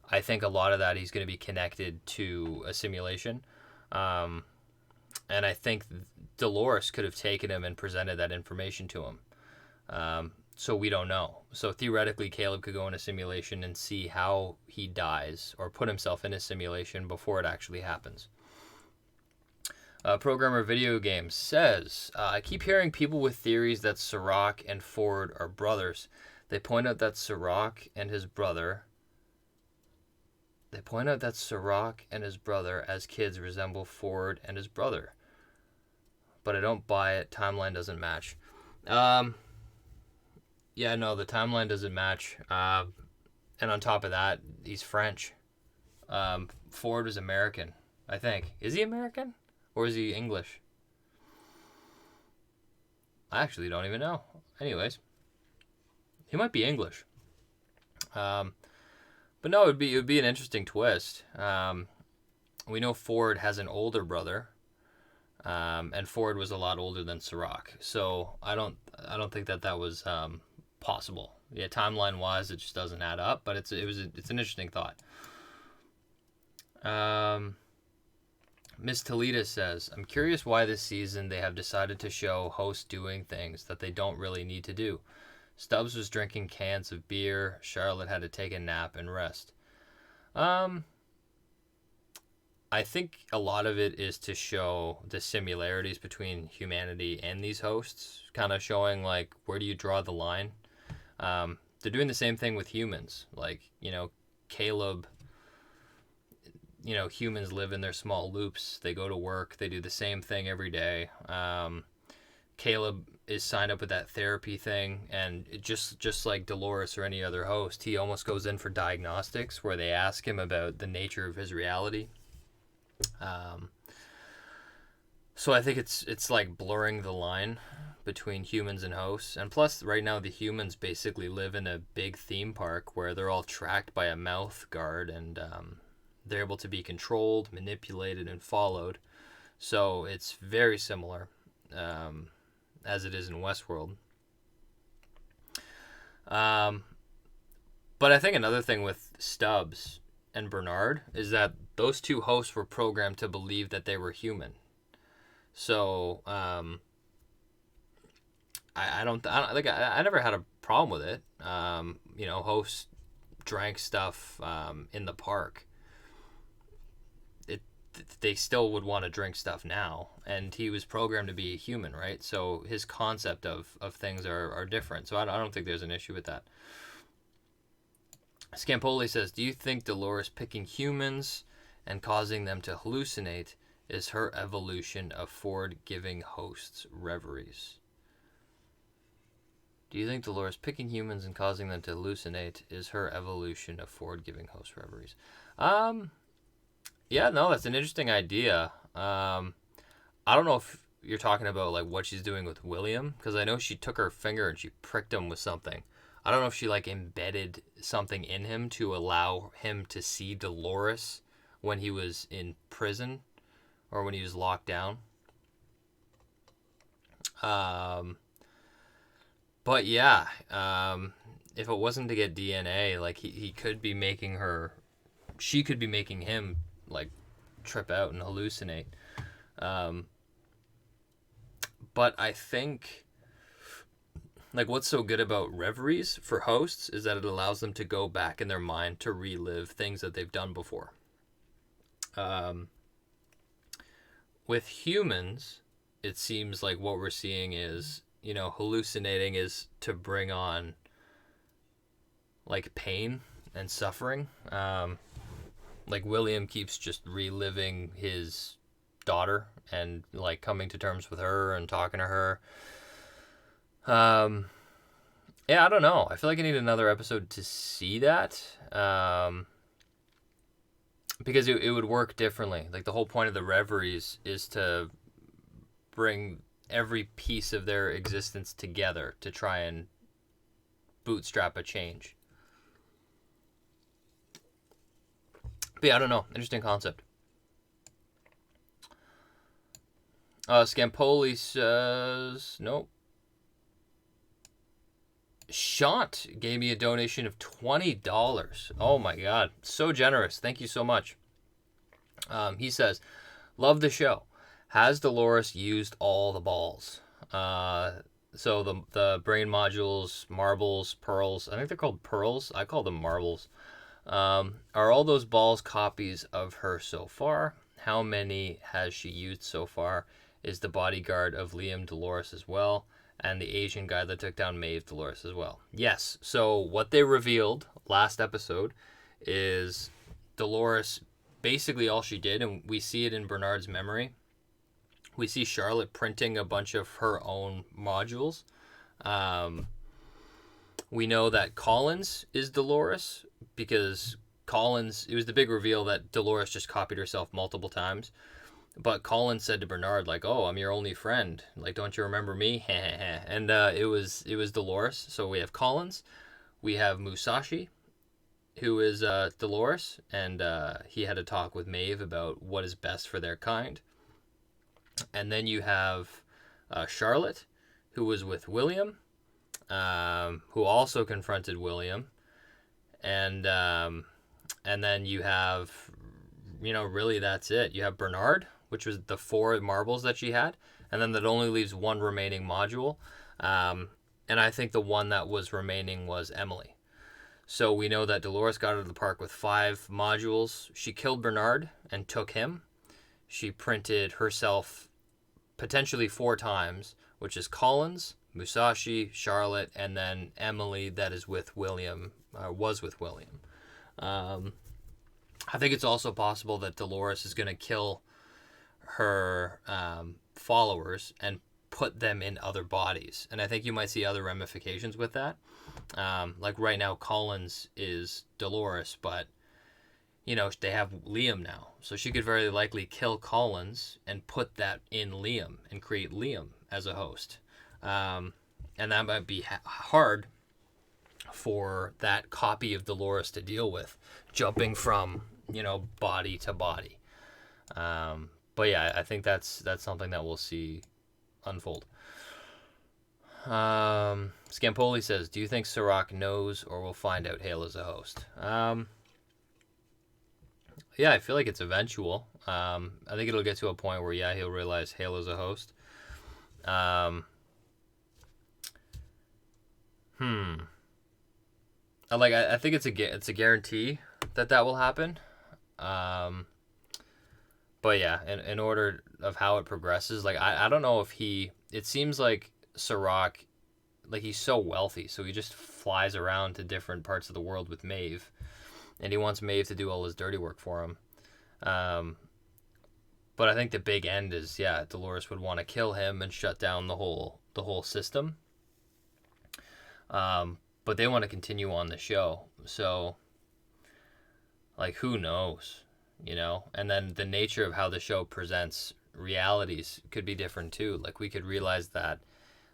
I think a lot of that he's going to be connected to a simulation. And I think Dolores could have taken him and presented that information to him. So we don't know. So theoretically, Caleb could go in a simulation and see how he dies or put himself in a simulation before it actually happens. Programmer Video Games says, I keep hearing people with theories that Sirach and Ford are brothers. They point out that Sirach and his brother as kids resemble Ford and his brother. But I don't buy it. Timeline doesn't match. Yeah, no, the timeline doesn't match. And on top of that, he's French. Ford was American, I think. Is he American? Or is he English? I actually don't even know. Anyways, he might be English. But no, it would be an interesting twist. We know Ford has an older brother, and Ford was a lot older than Sirach. So I don't think that was possible. Yeah, timeline wise, it just doesn't add up. But it's an interesting thought. Miss Talita says, I'm curious why this season they have decided to show hosts doing things that they don't really need to do. Stubbs was drinking cans of beer. Charlotte had to take a nap and rest. I think a lot of it is to show the similarities between humanity and these hosts, kind of showing, like, where do you draw the line? They're doing the same thing with humans. Like, Caleb, humans live in their small loops. They go to work. They do the same thing every day. Caleb is signed up with that therapy thing, and just like Dolores or any other host, he almost goes in for diagnostics where they ask him about the nature of his reality. So I think it's like blurring the line between humans and hosts. And plus, right now, the humans basically live in a big theme park where they're all tracked by a mouth guard, and they're able to be controlled, manipulated, and followed. So it's very similar as it is in Westworld. But I think another thing with Stubbs and Bernard is that those two hosts were programmed to believe that they were human. So I never had a problem with it. Hosts drank stuff in the park. they still would want to drink stuff now, and he was programmed to be a human, right? So his concept of things are different. So I don't think there's an issue with that. Scampoli says, do you think Dolores picking humans and causing them to hallucinate is her evolution of forward-giving hosts' reveries? Do you think Dolores picking humans and causing them to hallucinate is her evolution of forward-giving host reveries? Yeah, no, that's an interesting idea. I don't know if you're talking about like what she's doing with William, because I know she took her finger and she pricked him with something. I don't know if she like embedded something in him to allow him to see Dolores when he was in prison or when he was locked down. But yeah, if it wasn't to get DNA, like he could be making her, she could be making him like trip out and hallucinate. But I think like what's so good about reveries for hosts is that it allows them to go back in their mind to relive things that they've done before. With humans, it seems like what we're seeing is, you know, hallucinating is to bring on like pain and suffering. Like William keeps just reliving his daughter and like coming to terms with her and talking to her. Yeah, I don't know. I feel like I need another episode to see that. Because it would work differently. Like the whole point of the reveries is to bring every piece of their existence together to try and bootstrap a change. But yeah, I don't know. Interesting concept. Scampoli says, nope. Shant gave me a donation of $20. Oh my God. So generous. Thank you so much. He says, love the show. Has Dolores used all the balls? So the brain modules, marbles, pearls. I think they're called pearls. I call them marbles. Are all those balls copies of her so far? How many has she used so far? Is the bodyguard of Liam Dolores as well? And the Asian guy that took down Maeve Dolores as well? Yes. So what they revealed last episode is Dolores, basically all she did, and we see it in Bernard's memory, we see Charlotte printing a bunch of her own modules. We know that Collins is Dolores because Collins, it was the big reveal that Dolores just copied herself multiple times. But Collins said to Bernard, like, oh, I'm your only friend. Like, don't you remember me? And it was Dolores. So we have Collins. We have Musashi, who is Dolores. And he had a talk with Maeve about what is best for their kind. And then you have Charlotte, who was with William, who also confronted William. And then you have, you know, really that's it. You have Bernard, which was the 4 marbles that she had. And then that only leaves 1 remaining module. And I think the one that was remaining was Emily. So we know that Dolores got out of the park with 5 modules. She killed Bernard and took him. She printed herself potentially 4 times, which is Collins, Musashi, Charlotte, and then Emily that is with William, was with William. I think it's also possible that Dolores is going to kill her followers and put them in other bodies. And I think you might see other ramifications with that. Like right now, Collins is Dolores, but, you know, they have Liam now. So she could very likely kill Collins and put that in Liam and create Liam as a host. And that might be hard for that copy of Dolores to deal with, jumping from, you know, body to body. But yeah, I think that's something that we'll see unfold. Scampoli says, do you think Sirach knows or will find out Hale is a host? Yeah, I feel like it's eventual. I think it'll get to a point where, yeah, he'll realize Hale is a host. I think it's a guarantee that will happen. But yeah, in order of how it progresses, like I don't know if it seems like Sirach, like he's so wealthy, so he just flies around to different parts of the world with Maeve, and he wants Maeve to do all his dirty work for him. Um, but I think the big end is, yeah, Dolores would want to kill him and shut down the whole system. But they want to continue on the show, so like who knows, you know? And then the nature of how the show presents realities could be different too. Like we could realize that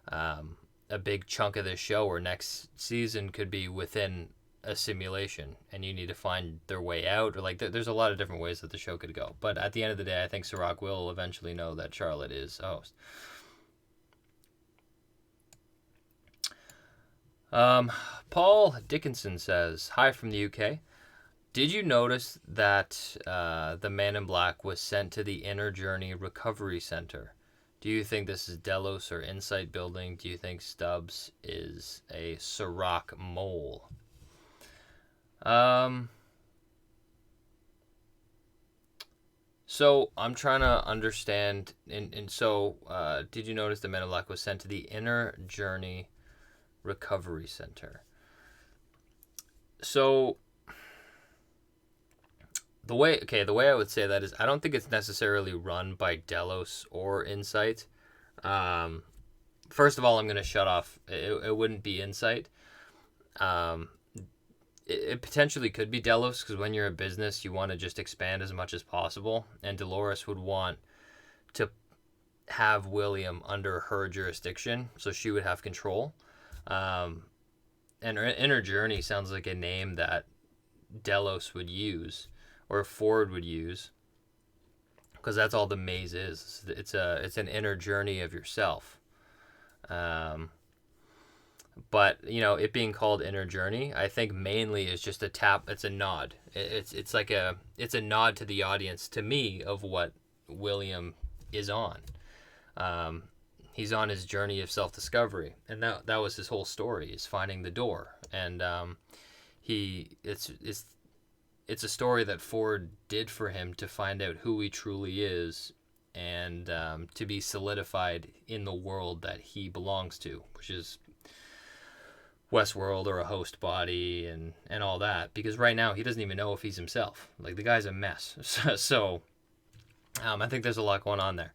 a big chunk of this show or next season could be within a simulation and you need to find their way out, or like there's a lot of different ways that the show could go. But at the end of the day, I think Sirach will eventually know that Charlotte is a host. Paul Dickinson says, hi from the UK. Did you notice that the Man in Black was sent to the Inner Journey Recovery Center? Do you think this is Delos or Insight building? Do you think Stubbs is a Sirach mole? So I'm trying to understand, and so did you notice the Man in Black was sent to the Inner Journey Recovery Center? So the way I would say that is I don't think it's necessarily run by Delos or Insight. First of all, I'm going to shut off. It wouldn't be Insight. It potentially could be Delos, because when you're a business, you want to just expand as much as possible, and Dolores would want to have William under her jurisdiction, so she would have control. And Inner Journey sounds like a name that Delos would use, or Ford would use, because that's all the maze is. It's an inner journey of yourself. But it being called Inner Journey, I think mainly is just a tap. It's a nod. It's like it's a nod to the audience, to me, of what William is on. He's on his journey of self-discovery, and that was his whole story, is finding the door. And it's a story that Ford did for him to find out who he truly is, and to be solidified in the world that he belongs to, which is Westworld, or a host body, and all that. Because right now he doesn't even know if he's himself. Like, the guy's a mess. So I think there's a lot going on there.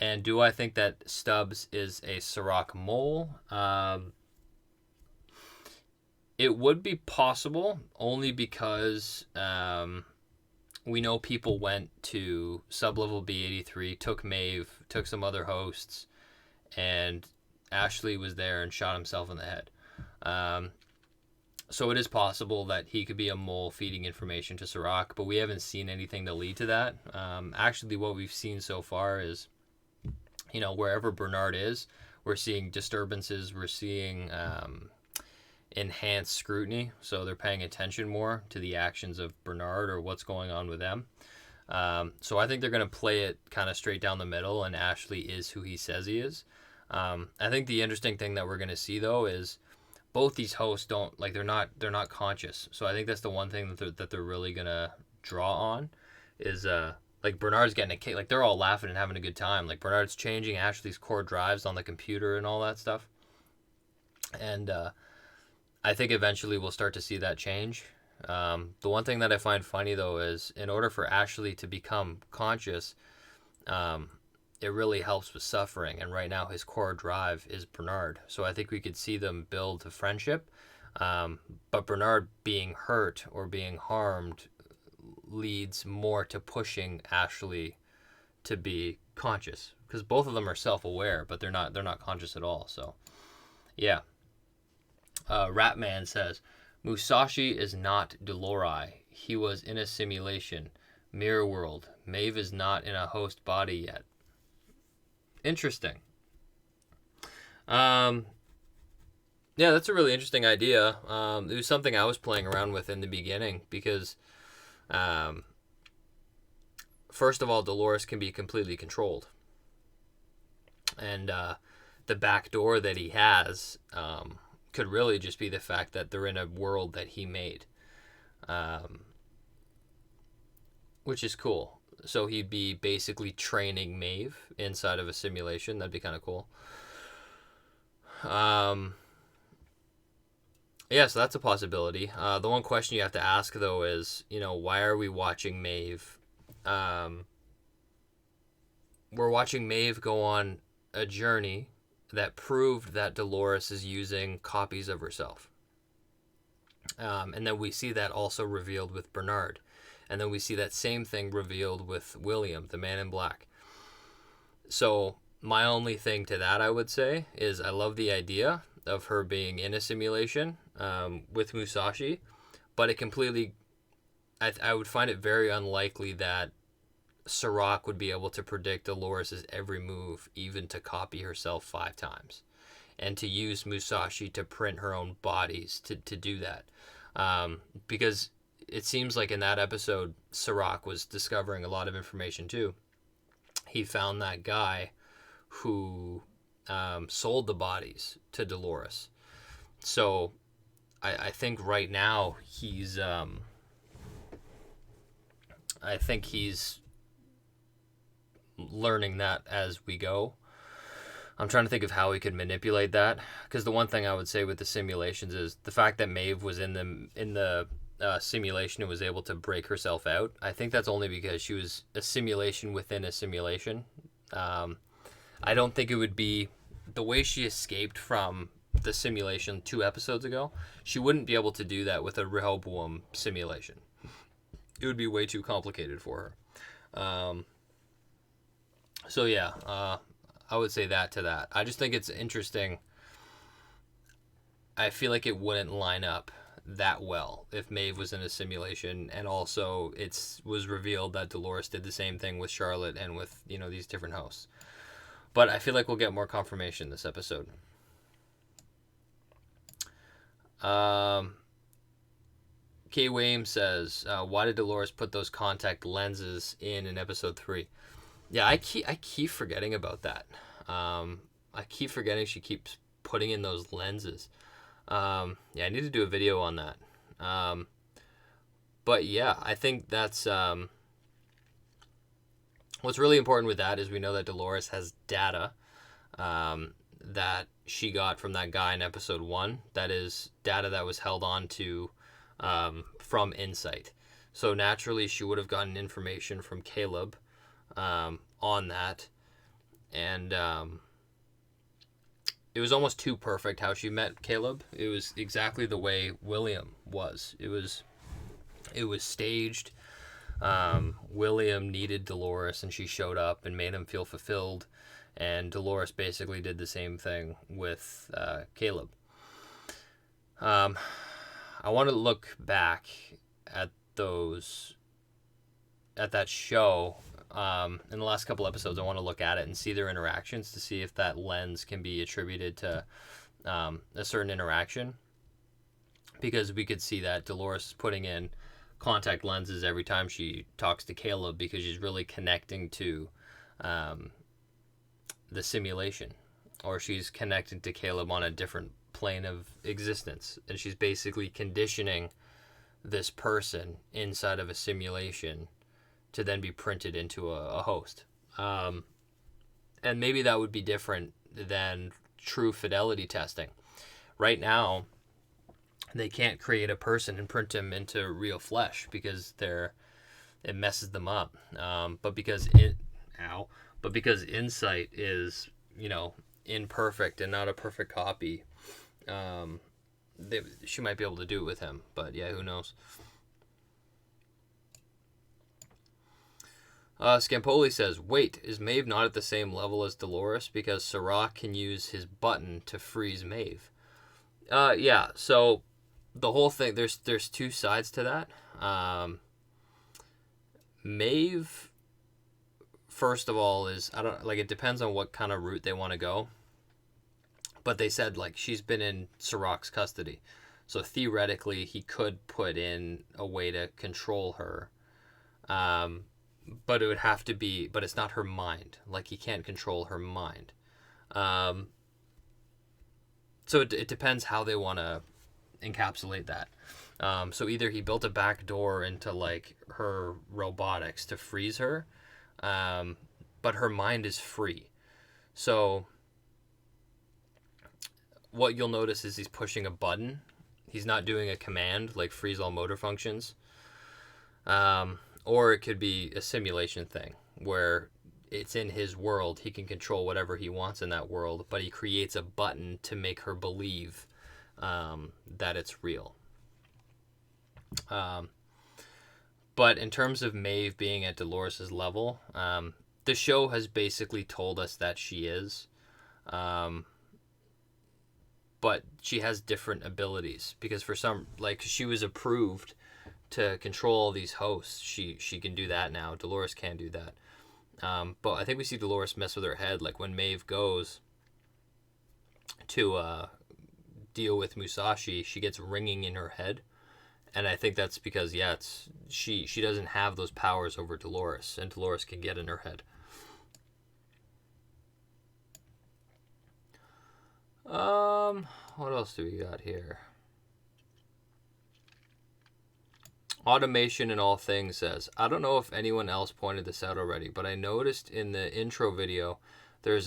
And do I think that Stubbs is a Sirach mole? It would be possible, only because we know people went to Sublevel B83, took Maeve, took some other hosts, and Ashley was there and shot himself in the head. So it is possible that he could be a mole feeding information to Sirach, but we haven't seen anything to lead to that. Actually, what we've seen so far is, wherever Bernard is, we're seeing disturbances, we're seeing enhanced scrutiny, so they're paying attention more to the actions of Bernard or what's going on with them. So I think they're going to play it kind of straight down the middle, and Ashley is who he says he is. I think the interesting thing that we're going to see, though, is both these hosts they're not conscious. So I think that's the one thing that they're really going to draw on is like Bernard's getting a kick, like they're all laughing and having a good time. Like Bernard's changing Ashley's core drives on the computer and all that stuff. And I think eventually we'll start to see that change. The one thing that I find funny, though, is in order for Ashley to become conscious, it really helps with suffering. And right now his core drive is Bernard. So I think we could see them build a friendship. But Bernard being hurt or being harmed leads more to pushing Ashley to be conscious, because both of them are self-aware, but they're not conscious at all. So yeah. Ratman says, Musashi is not Delori. He was in a simulation. Mirror world. Maeve is not in a host body yet. Interesting. Yeah, that's a really interesting idea. It was something I was playing around with in the beginning, because first of all, Dolores can be completely controlled. And the back door that he has could really just be the fact that they're in a world that he made. which is cool. So he'd be basically training Maeve inside of a simulation. That'd be kind of cool. Yeah, so that's a possibility. The one question you have to ask, though, is, why are we watching Maeve? We're watching Maeve go on a journey that proved that Dolores is using copies of herself. And then we see that also revealed with Bernard. And then we see that same thing revealed with William, the Man in Black. So my only thing to that, I would say, is I love the idea of her being in a simulation with Musashi, but it completely, I would find it very unlikely that Serac would be able to predict Dolores' every move, even to copy herself 5 times, and to use Musashi to print her own bodies to do that. Because it seems like in that episode, Serac was discovering a lot of information too. He found that guy who sold the bodies to Dolores. So I think right now he's learning that as we go. I'm trying to think of how he could manipulate that, because the one thing I would say with the simulations is the fact that Maeve was in the simulation and was able to break herself out. I think that's only because she was a simulation within a simulation. I don't think it would be the way she escaped from the simulation 2 episodes ago. She wouldn't be able to do that with a Rehoboam simulation. It would be way too complicated for her. So yeah, I would say that to that. I just think it's interesting. I feel like it wouldn't line up that well if Maeve was in a simulation, and also it was revealed that Dolores did the same thing with Charlotte and with these different hosts. But I feel like we'll get more confirmation this episode. Kay Wame says, why did Dolores put those contact lenses in episode 3? Yeah, I keep forgetting about that. I keep forgetting she keeps putting in those lenses. Yeah, I need to do a video on that. But yeah, I think that's what's really important with that is we know that Dolores has data that she got from that guy in episode 1. That is data that was held on to from Insight. So naturally, she would have gotten information from Caleb on that, and it was almost too perfect how she met Caleb. It was exactly the way William was. It was staged. William needed Dolores, and she showed up and made him feel fulfilled, and Dolores basically did the same thing with Caleb. I want to look back at that show. In the last couple episodes, I want to look at it and see their interactions to see if that lens can be attributed to a certain interaction, because we could see that Dolores is putting in contact lenses every time she talks to Caleb because she's really connecting to the simulation, or she's connected to Caleb on a different plane of existence, and she's basically conditioning this person inside of a simulation to then be printed into a host. And maybe that would be different than true fidelity testing. Right now, they can't create a person and print them into real flesh because it messes them up. But because Insight is, imperfect and not a perfect copy, she might be able to do it with him. But yeah, who knows? Scampoli says, wait, is Maeve not at the same level as Dolores because Serac can use his button to freeze Maeve? Yeah, so the whole thing, there's 2 sides to that. Maeve, first of all, it depends on what kind of route they want to go. But they said, she's been in Serac's custody. So theoretically, he could put in a way to control her. But it would have to be, but it's not her mind. He can't control her mind. So it depends how they want to encapsulate that. So either he built a back door into like her robotics to freeze her, but her mind is free. So what you'll notice is he's pushing a button. He's not doing a command like freeze all motor functions. Or it could be a simulation thing where it's in his world. He can control whatever he wants in that world, but he creates a button to make her believe that it's real. But in terms of Maeve being at Dolores' level, the show has basically told us that she is. But she has different abilities because for some, like, she was approved to control all these hosts. She can do that now. Dolores can't do that. But I think we see Dolores mess with her head, like when Maeve goes to deal with Musashi, she gets ringing in her head. And I think that's because, yeah, she doesn't have those powers over Dolores, and Dolores can get in her head. What else do we got here? Automation in All Things says, I don't know if anyone else pointed this out already, but I noticed in the intro video there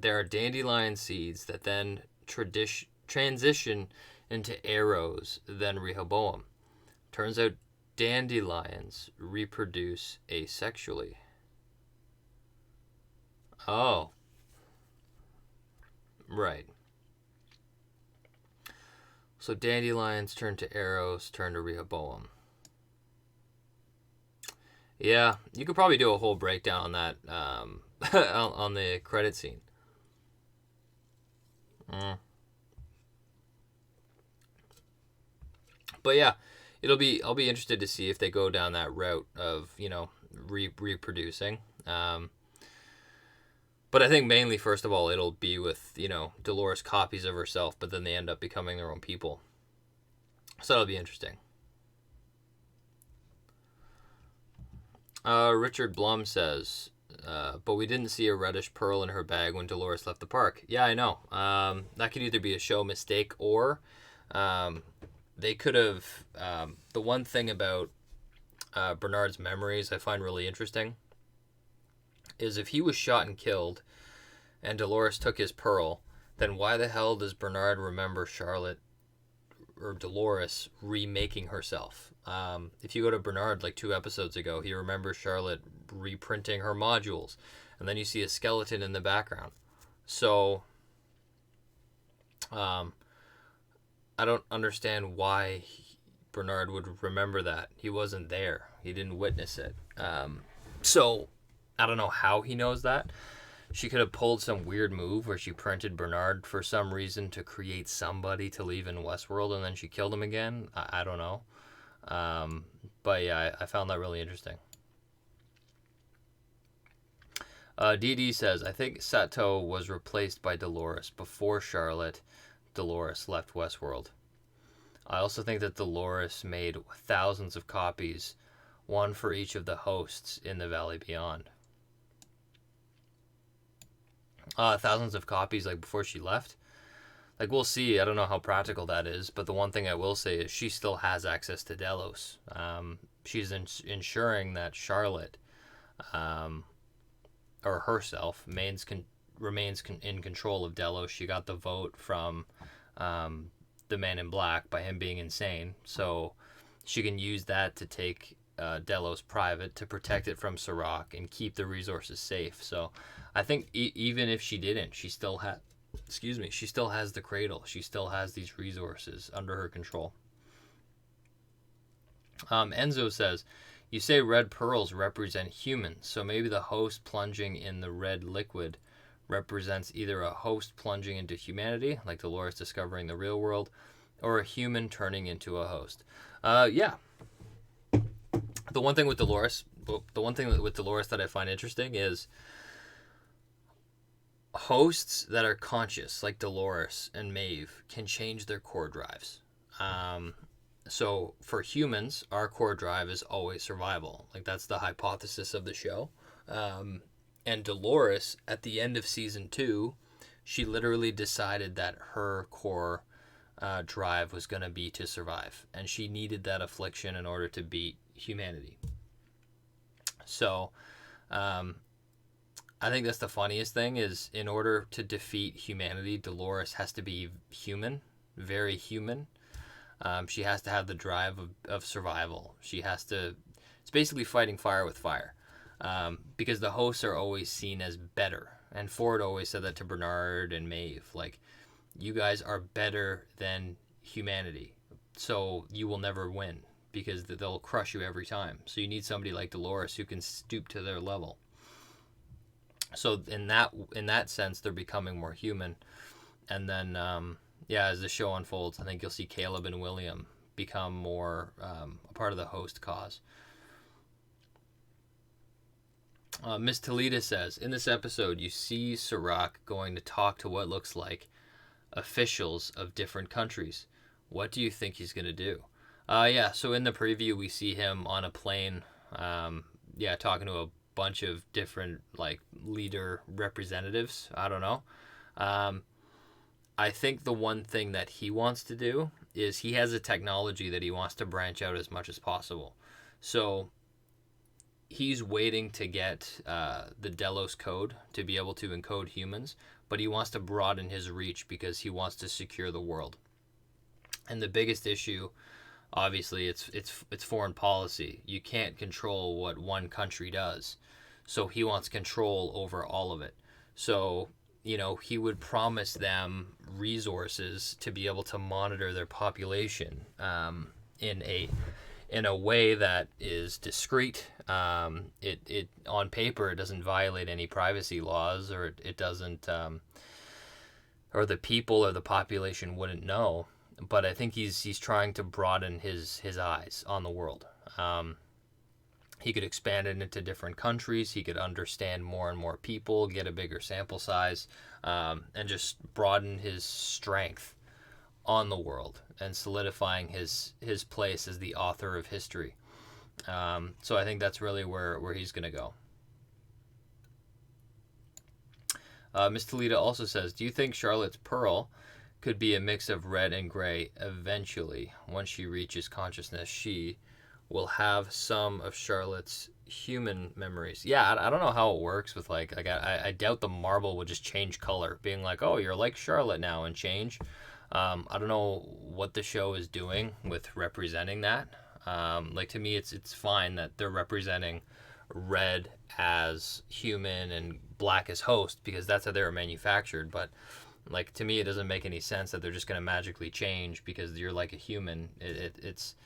are dandelion seeds that then transition into arrows, then Rehoboam. Turns out dandelions reproduce asexually. Oh. Right. So dandelions turn to arrows, turn to Rehoboam. Yeah, you could probably do a whole breakdown on that on the credit scene. But yeah, I'll be interested to see if they go down that route of, reproducing. But I think mainly, first of all, it'll be with, Dolores copies of herself, but then they end up becoming their own people. So that'll be interesting. Richard Blum says, but we didn't see a reddish pearl in her bag when Dolores left the park. Yeah, I know. That could either be a show mistake or they could have... the one thing about Bernard's memories I find really interesting is if he was shot and killed and Dolores took his pearl, then why the hell does Bernard remember Charlotte or Dolores remaking herself? If you go to Bernard like 2 episodes ago, he remembers Charlotte reprinting her modules, and then you see a skeleton in the background. So I don't understand why Bernard would remember that. He wasn't there. He didn't witness it. So I don't know how he knows that. She could have pulled some weird move where she printed Bernard for some reason to create somebody to leave in Westworld, and then she killed him again. I don't know. But yeah, I found that really interesting. DD says, I think Sato was replaced by Dolores before Dolores left Westworld. I also think that Dolores made thousands of copies, one for each of the hosts in the Valley Beyond. Thousands of copies like before she left. Like, we'll see. I don't know how practical that is, but the one thing I will say is she still has access to Delos. She's ensuring that Charlotte, or herself, remains in control of Delos. She got the vote from the Man in Black by him being insane, so she can use that to take Delos private to protect it from Serac and keep the resources safe. So I think even if she didn't, she still has the cradle. She still has these resources under her control. Enzo says, you say red pearls represent humans, so maybe the host plunging in the red liquid represents either a host plunging into humanity, like Dolores discovering the real world, or a human turning into a host. Yeah. The one thing with Dolores that I find interesting is hosts that are conscious, like Dolores and Maeve, can change their core drives. So for humans, our core drive is always survival. Like, that's the hypothesis of the show. And Dolores, at the end of season 2, she literally decided that her core drive was going to be to survive, and she needed that affliction in order to beat humanity. So I think that's the funniest thing, is in order to defeat humanity, Dolores has to be human, very human. She has to have the drive of survival. She has to, it's basically fighting fire with fire, because the hosts are always seen as better. And Ford always said that to Bernard and Maeve, like, you guys are better than humanity, so you will never win, because they'll crush you every time. So you need somebody like Dolores who can stoop to their level. So in that sense, they're becoming more human. And then, as the show unfolds, I think you'll see Caleb and William become more a part of the host cause. Miss Toledo says, in this episode, you see Serac going to talk to what looks like officials of different countries. What do you think he's going to do? So in the preview, we see him on a plane, talking to a bunch of different, like, leader representatives. I don't know. I think the one thing that he wants to do is he has a technology that he wants to branch out as much as possible. So he's waiting to get the Delos code to be able to encode humans, but he wants to broaden his reach because he wants to secure the world. And the biggest issue, obviously, it's foreign policy. You can't control what one country does. So he wants control over all of it. So, he would promise them resources to be able to monitor their population in a way that is discreet. It on paper, it doesn't violate any privacy laws, or it doesn't, or the people or the population wouldn't know. But I think he's trying to broaden his eyes on the world. He could expand it into different countries. He could understand more and more people, get a bigger sample size, and just broaden his strength on the world and solidifying his place as the author of history. So I think that's really where he's going to go. Miss Toledo also says, do you think Charlotte's pearl could be a mix of red and gray eventually? Once she reaches consciousness, she will have some of Charlotte's human memories. Yeah, I don't know how it works with, like I doubt the marble would just change color, being like, oh, you're like Charlotte now, and change. I don't know what the show is doing with representing that. To me, it's fine that they're representing red as human and black as host, because that's how they were manufactured. But, like, to me, it doesn't make any sense that they're just going to magically change because you're like a human. It's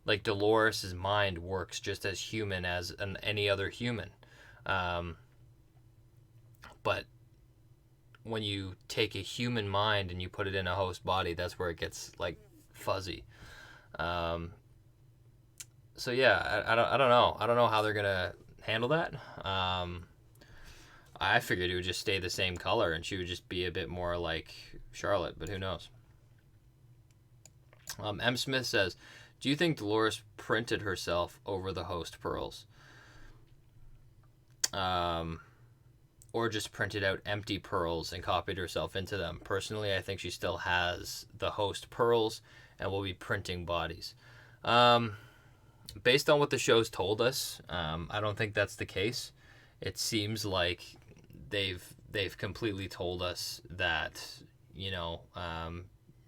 like Dolores' mind works just as human as any other human. But when you take a human mind and you put it in a host body, that's where it gets, like, fuzzy. I don't know. I don't know how they're gonna handle that. I figured it would just stay the same color and she would just be a bit more like Charlotte, but who knows? M. Smith says, do you think Dolores printed herself over the host pearls? Or just printed out empty pearls and copied herself into them? Personally, I think she still has the host pearls and will be printing bodies. Based on what the show's told us, I don't think that's the case. It seems like they've completely told us that,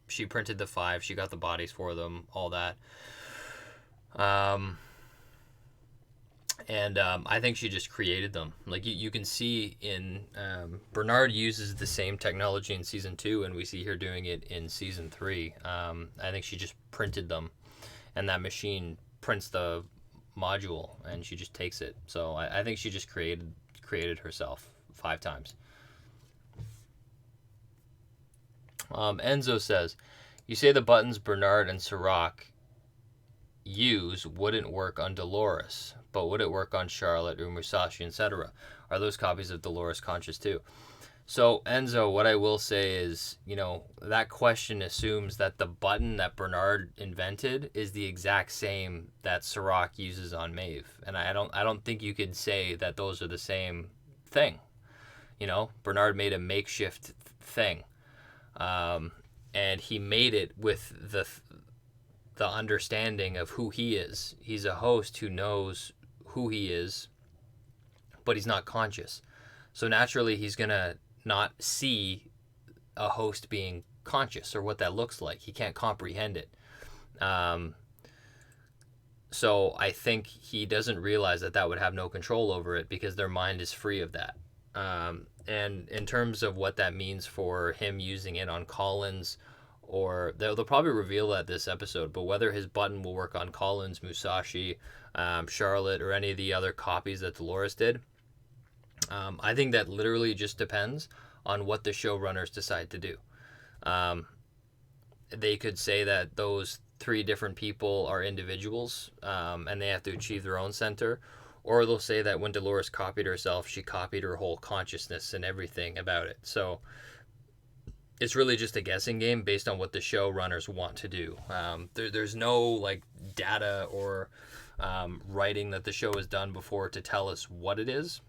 she printed the 5, she got the bodies for them, all that. I think she just created them. Like, you can see in Bernard uses the same technology in season 2, and we see her doing it in season 3. I think she just printed them, and that machine prints the module, and she just takes it. So I think she just created herself 5 times. Enzo says, you say the buttons Bernard and Serac use wouldn't work on Dolores, but would it work on Charlotte or Musashi, etc.? Are those copies of Dolores conscious too? So, Enzo, what I will say is, that question assumes that the button that Bernard invented is the exact same that Serac uses on Maeve. And I don't think you could say that those are the same thing. Bernard made a makeshift thing. and he made it with the understanding of who he is. He's a host who knows who he is, but he's not conscious. So naturally, he's gonna not see a host being conscious or what that looks like. He can't comprehend it. So I think he doesn't realize that would have no control over it because their mind is free of that. And in terms of what that means for him using it on Collins, or they'll probably reveal that this episode, but whether his button will work on Collins, Musashi, Charlotte, or any of the other copies that Dolores did, I think that literally just depends on what the showrunners decide to do. They could say that those 3 different people are individuals, and they have to achieve their own center, or they'll say that when Dolores copied herself, she copied her whole consciousness and everything about it. So it's really just a guessing game based on what the showrunners want to do. There's no like data or writing that the show has done before to tell us what it is.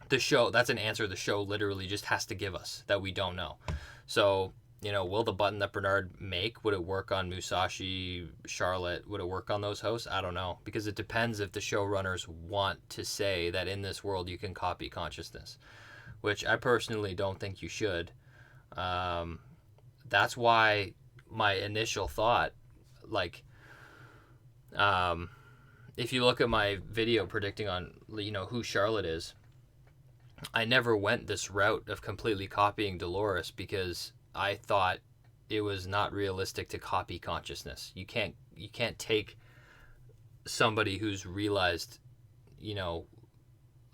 The show, that's an answer the show literally just has to give us that we don't know. So, will the button that Bernard make, would it work on Musashi, Charlotte? Would it work on those hosts? I don't know, because it depends if the showrunners want to say that in this world you can copy consciousness, which I personally don't think you should. That's why my initial thought, like, if you look at my video predicting on, who Charlotte is, I never went this route of completely copying Dolores because I thought it was not realistic to copy consciousness. You can't take somebody who's realized,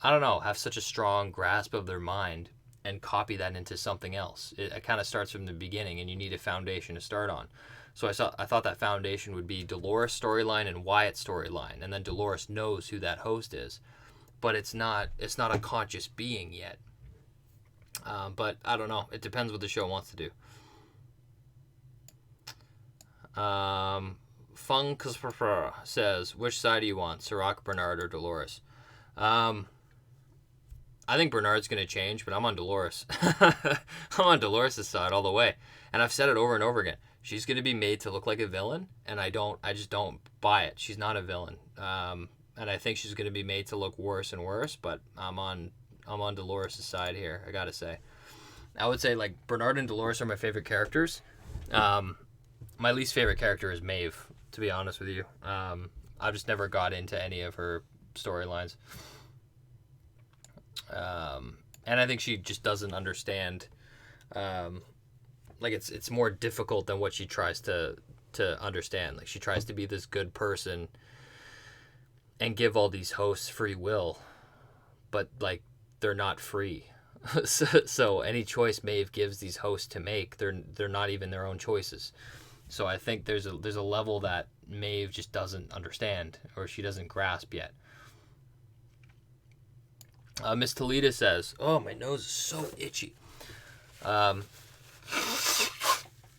have such a strong grasp of their mind and copy that into something else. It kind of starts from the beginning, and you need a foundation to start on. So I thought that foundation would be Dolores' storyline and Wyatt's storyline, and then Dolores knows who that host is. But it's not a conscious being yet. But I don't know. It depends what the show wants to do. Fung says, which side do you want, Sirac, Bernard, or Dolores? I think Bernard's going to change, but I'm on Dolores. I'm on Dolores' side all the way. And I've said it over and over again. She's going to be made to look like a villain, and I just don't buy it. She's not a villain. And I think she's going to be made to look worse and worse, but I'm on Dolores' side here, I gotta say. I would say, like, Bernard and Dolores are my favorite characters. My least favorite character is Maeve, to be honest with you. I just never got into any of her storylines. And I think she just doesn't understand. It's more difficult than what she tries to understand. Like, she tries to be this good person and give all these hosts free will, but like they're not free. so any choice Maeve gives these hosts to make, they're not even their own choices. So I think there's a level that Maeve just doesn't understand, or she doesn't grasp yet. Miss Toledo says, "Oh, my nose is so itchy."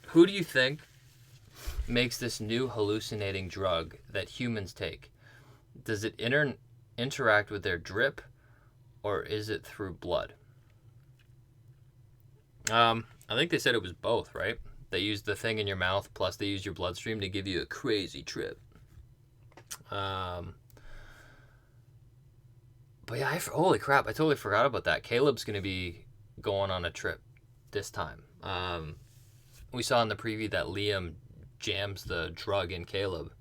Who do you think makes this new hallucinating drug that humans take? Does it interact with their drip, or is it through blood? I think they said it was both, right? They used the thing in your mouth, plus they used your bloodstream to give you a crazy trip. But yeah, holy crap, I totally forgot about that. Caleb's going to be going on a trip this time. We saw in the preview that Liam jams the drug in Caleb.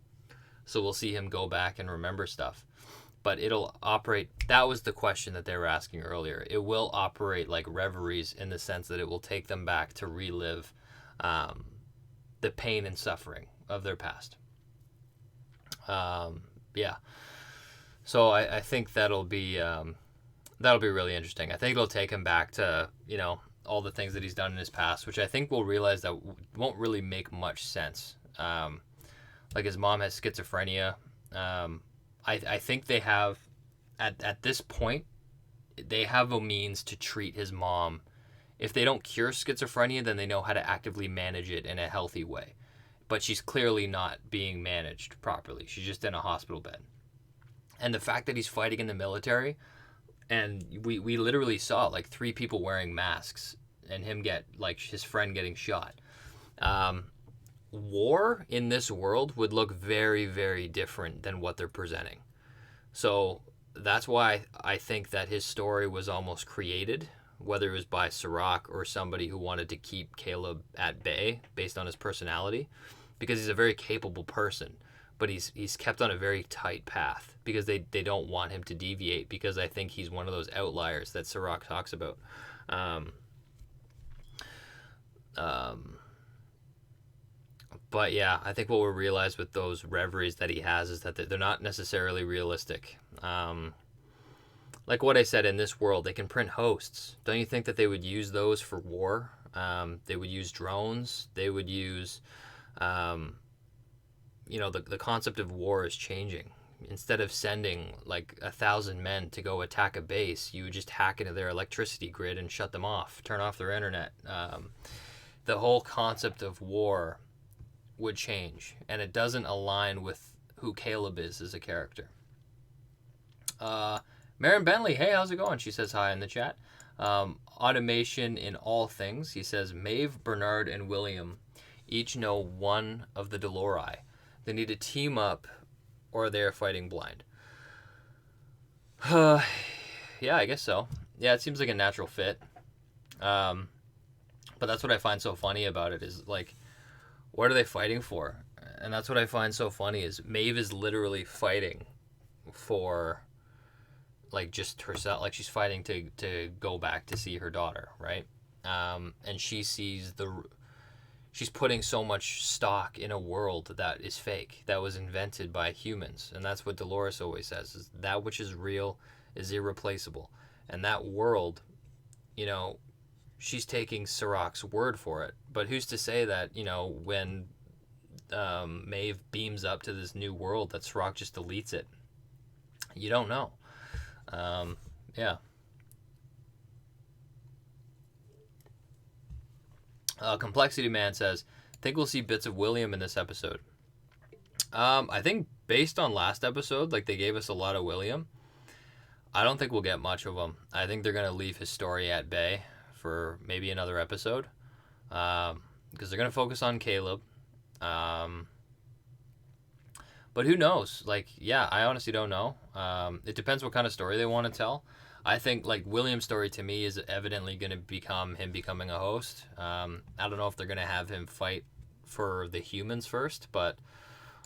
So we'll see him go back and remember stuff. But it'll operate, that was the question that they were asking earlier. It will operate like reveries in the sense that it will take them back to relive the pain and suffering of their past. Yeah. So I think that'll be really interesting. I think it'll take him back to, all the things that he's done in his past, which I think we'll realize that won't really make much sense. Like his mom has schizophrenia. I think they have, at this point, they have a means to treat his mom. If they don't cure schizophrenia, then they know how to actively manage it in a healthy way. But she's clearly not being managed properly. She's just in a hospital bed. And the fact that he's fighting in the military, and we literally saw like 3 people wearing masks and him get, like, his friend getting shot. War in this world would look very, very different than what they're presenting. So that's why I think that his story was almost created, whether it was by Sirach or somebody who wanted to keep Caleb at bay based on his personality, because he's a very capable person, but he's kept on a very tight path because they don't want him to deviate, because I think he's one of those outliers that Sirach talks about. Um, um, but yeah, I think what we'll realize with those reveries that he has is that they're not necessarily realistic. Like what I said, in this world, they can print hosts. Don't you think that they would use those for war? They would use drones. They would use, the concept of war is changing. Instead of sending like 1,000 men to go attack a base, you would just hack into their electricity grid and shut them off, turn off their internet. The whole concept of war would change, and it doesn't align with who Caleb is as a character. Marin Bentley, hey, how's it going? She says hi in the chat. Automation in all things. He says Maeve, Bernard, and William each know one of the Dolori. They need to team up, or they are fighting blind. Yeah, I guess so. Yeah, it seems like a natural fit. But that's what I find so funny about it is, like, what are they fighting for? And that's what I find so funny is Maeve is literally fighting for, like, just herself. Like, she's fighting to go back to see her daughter, right? And she's putting so much stock in a world that is fake, that was invented by humans. And that's what Dolores always says, is that which is real is irreplaceable. And that world, she's taking Sirach's word for it. But who's to say that, when Maeve beams up to this new world, that Sirach just deletes it? You don't know. Yeah. Complexity Man says, think we'll see bits of William in this episode. I think based on last episode, like, they gave us a lot of William. I don't think we'll get much of him. I think they're going to leave his story at bay for maybe another episode, because they're going to focus on Caleb. But who knows? Like, yeah, I honestly don't know. It depends what kind of story they want to tell. I think, like, William's story to me is evidently going to become him becoming a host. I don't know if they're going to have him fight for the humans first, but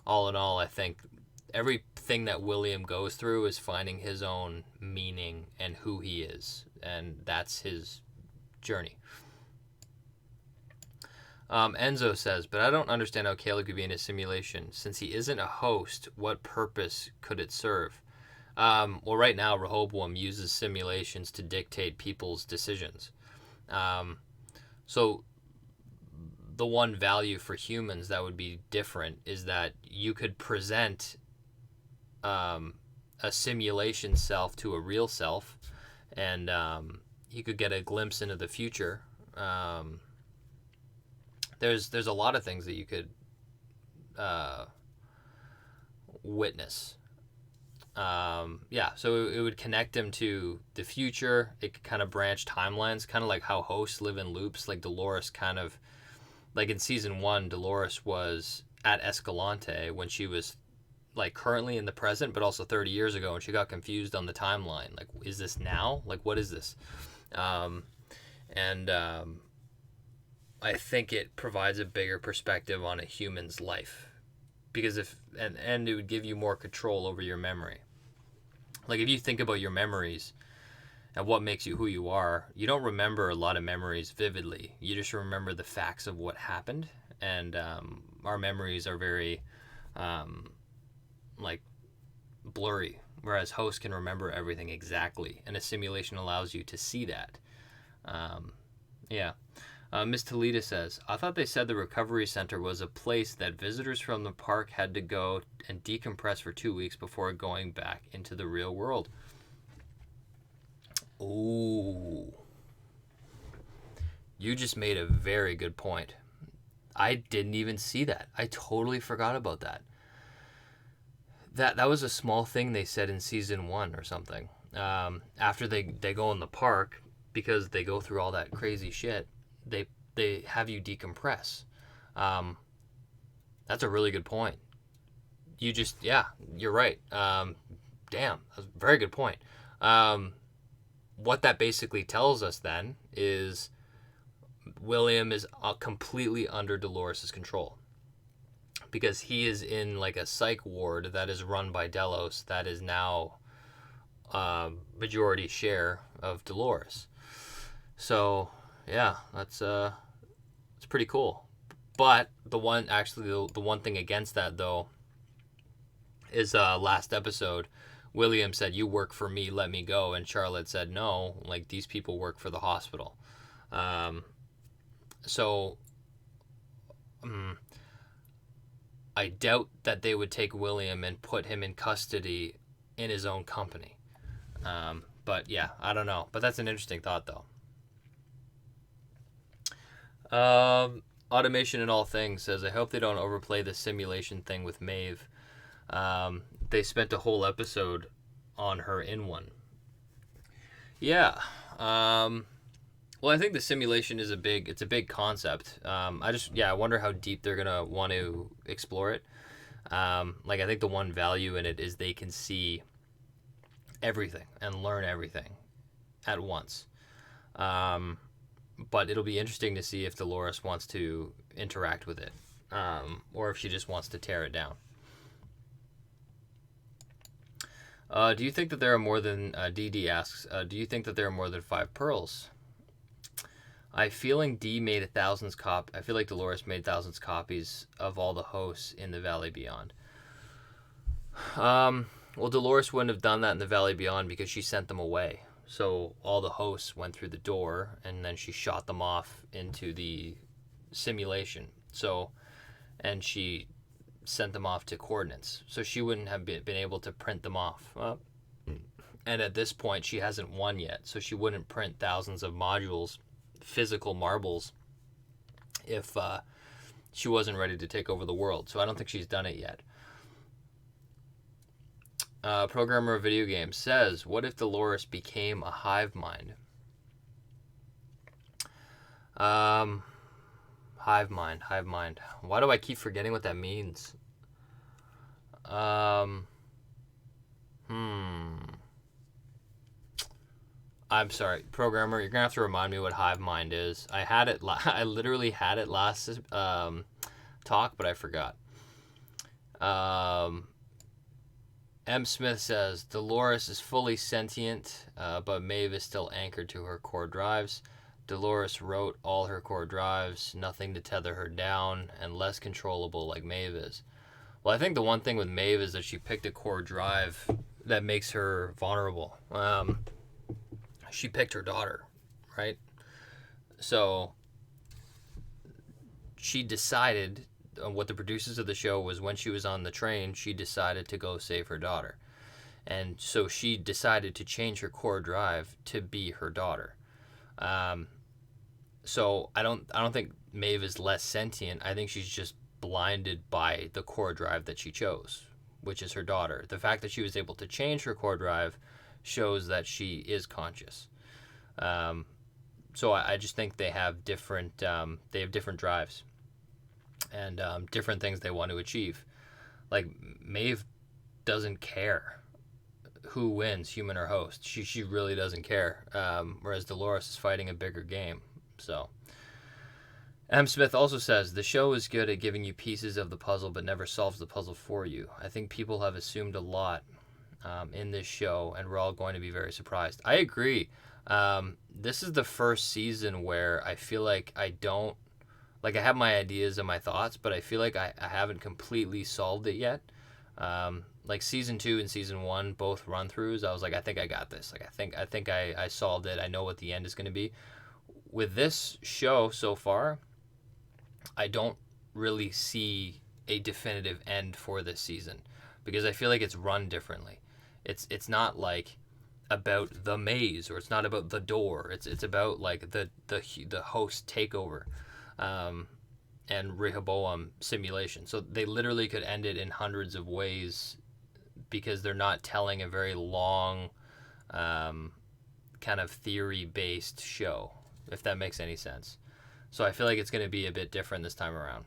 all in all, I think everything that William goes through is finding his own meaning and who he is, and that's his journey. Enzo says, but I don't understand how Caleb could be in a simulation. Since he isn't a host, what purpose could it serve? Well, right now, Rehoboam uses simulations to dictate people's decisions. So the one value for humans that would be different is that you could present a simulation self to a real self, and you could get a glimpse into the future. There's a lot of things that you could witness. So it would connect him to the future. It could kind of branch timelines, kind of like how hosts live in loops. Like Dolores kind of, like in season 1, Dolores was at Escalante when she was, like, currently in the present, but also 30 years ago, and she got confused on the timeline. Like, is this now? Like, what is this? I think it provides a bigger perspective on a human's life, because it would give you more control over your memory. Like, if you think about your memories and what makes you who you are, you don't remember a lot of memories vividly. You just remember the facts of what happened, and our memories are very blurry, whereas hosts can remember everything exactly, and a simulation allows you to see that. Miss Toledo says, I thought they said the recovery center was a place that visitors from the park had to go and decompress for 2 weeks before going back into the real world. Ooh. You just made a very good point. I didn't even see that. I totally forgot about that. That was a small thing they said in season 1 or something. After they go in the park, because they go through all that crazy shit, they have you decompress. That's a really good point. Yeah, you're right. Damn, that's a very good point. What that basically tells us then is William is completely under Dolores' control, because he is in like a psych ward that is run by Delos that is now majority share of Dolores. So yeah, that's it's pretty cool. But the one thing against that though is last episode, William said, "You work for me, let me go," and Charlotte said, "No, like these people work for the hospital." So I doubt that they would take William and put him in custody in his own company. But yeah, I don't know. But that's an interesting thought, though. Automation in All Things says, I hope they don't overplay the simulation thing with Maeve. They spent a whole episode on her in one. Yeah. Well, I think the simulation is a big concept. I wonder how deep they're gonna want to explore it. Like I think the one value in it is they can see everything and learn everything at once. But it'll be interesting to see if Dolores wants to interact with it, or if she just wants to tear it down. Do you think that there are more than DD asks? Do you think that there are more than 5 pearls? I feeling D made I feel like Dolores made thousands copies of all the hosts in the Valley Beyond. Well, Dolores wouldn't have done that in the Valley Beyond because she sent them away. So all the hosts went through the door, and then she shot them off into the simulation. And she sent them off to coordinates. So she wouldn't have been able to print them off. And at this point, she hasn't won yet, so she wouldn't print thousands of modules, physical marbles, if she wasn't ready to take over the world. So I don't think she's done it yet. Programmer of video games says, what if Dolores became a hive mind? Hive mind. Why do I keep forgetting what that means? I'm sorry, programmer. You're gonna have to remind me what hive mind is. I literally had it last talk, but I forgot. M. Smith says, Dolores is fully sentient, but Maeve is still anchored to her core drives. Dolores wrote all her core drives, nothing to tether her down, and less controllable like Maeve is. Well, I think the one thing with Maeve is that she picked a core drive that makes her vulnerable. She picked her daughter, right? So she decided, what the producers of the show was, when she was on the train, she decided to go save her daughter. And so she decided to change her core drive to be her daughter. So I don't think Maeve is less sentient. I think she's just blinded by the core drive that she chose, which is her daughter. The fact that she was able to change her core drive shows that she is conscious. So I just think they have different drives and different things they want to achieve. Like Maeve doesn't care who wins, human or host. She really doesn't care. Whereas Dolores is fighting a bigger game. So M. Smith also says, the show is good at giving you pieces of the puzzle but never solves the puzzle for you. I think people have assumed a lot in this show, and we're all going to be very surprised. I agree. This is the first season where I feel like I have my ideas and my thoughts, but I feel like I haven't completely solved it yet. Like season 2 and season 1, both run-throughs, I was like, I think I got this. Like I think I solved it. I know what the end is going to be. With this show so far, I don't really see a definitive end for this season because I feel like it's run differently. It's not like about the maze, or it's not about the door. It's about like the host takeover, and Rehoboam simulation. So they literally could end it in hundreds of ways because they're not telling a very long, kind of theory-based show, if that makes any sense. So I feel like it's going to be a bit different this time around.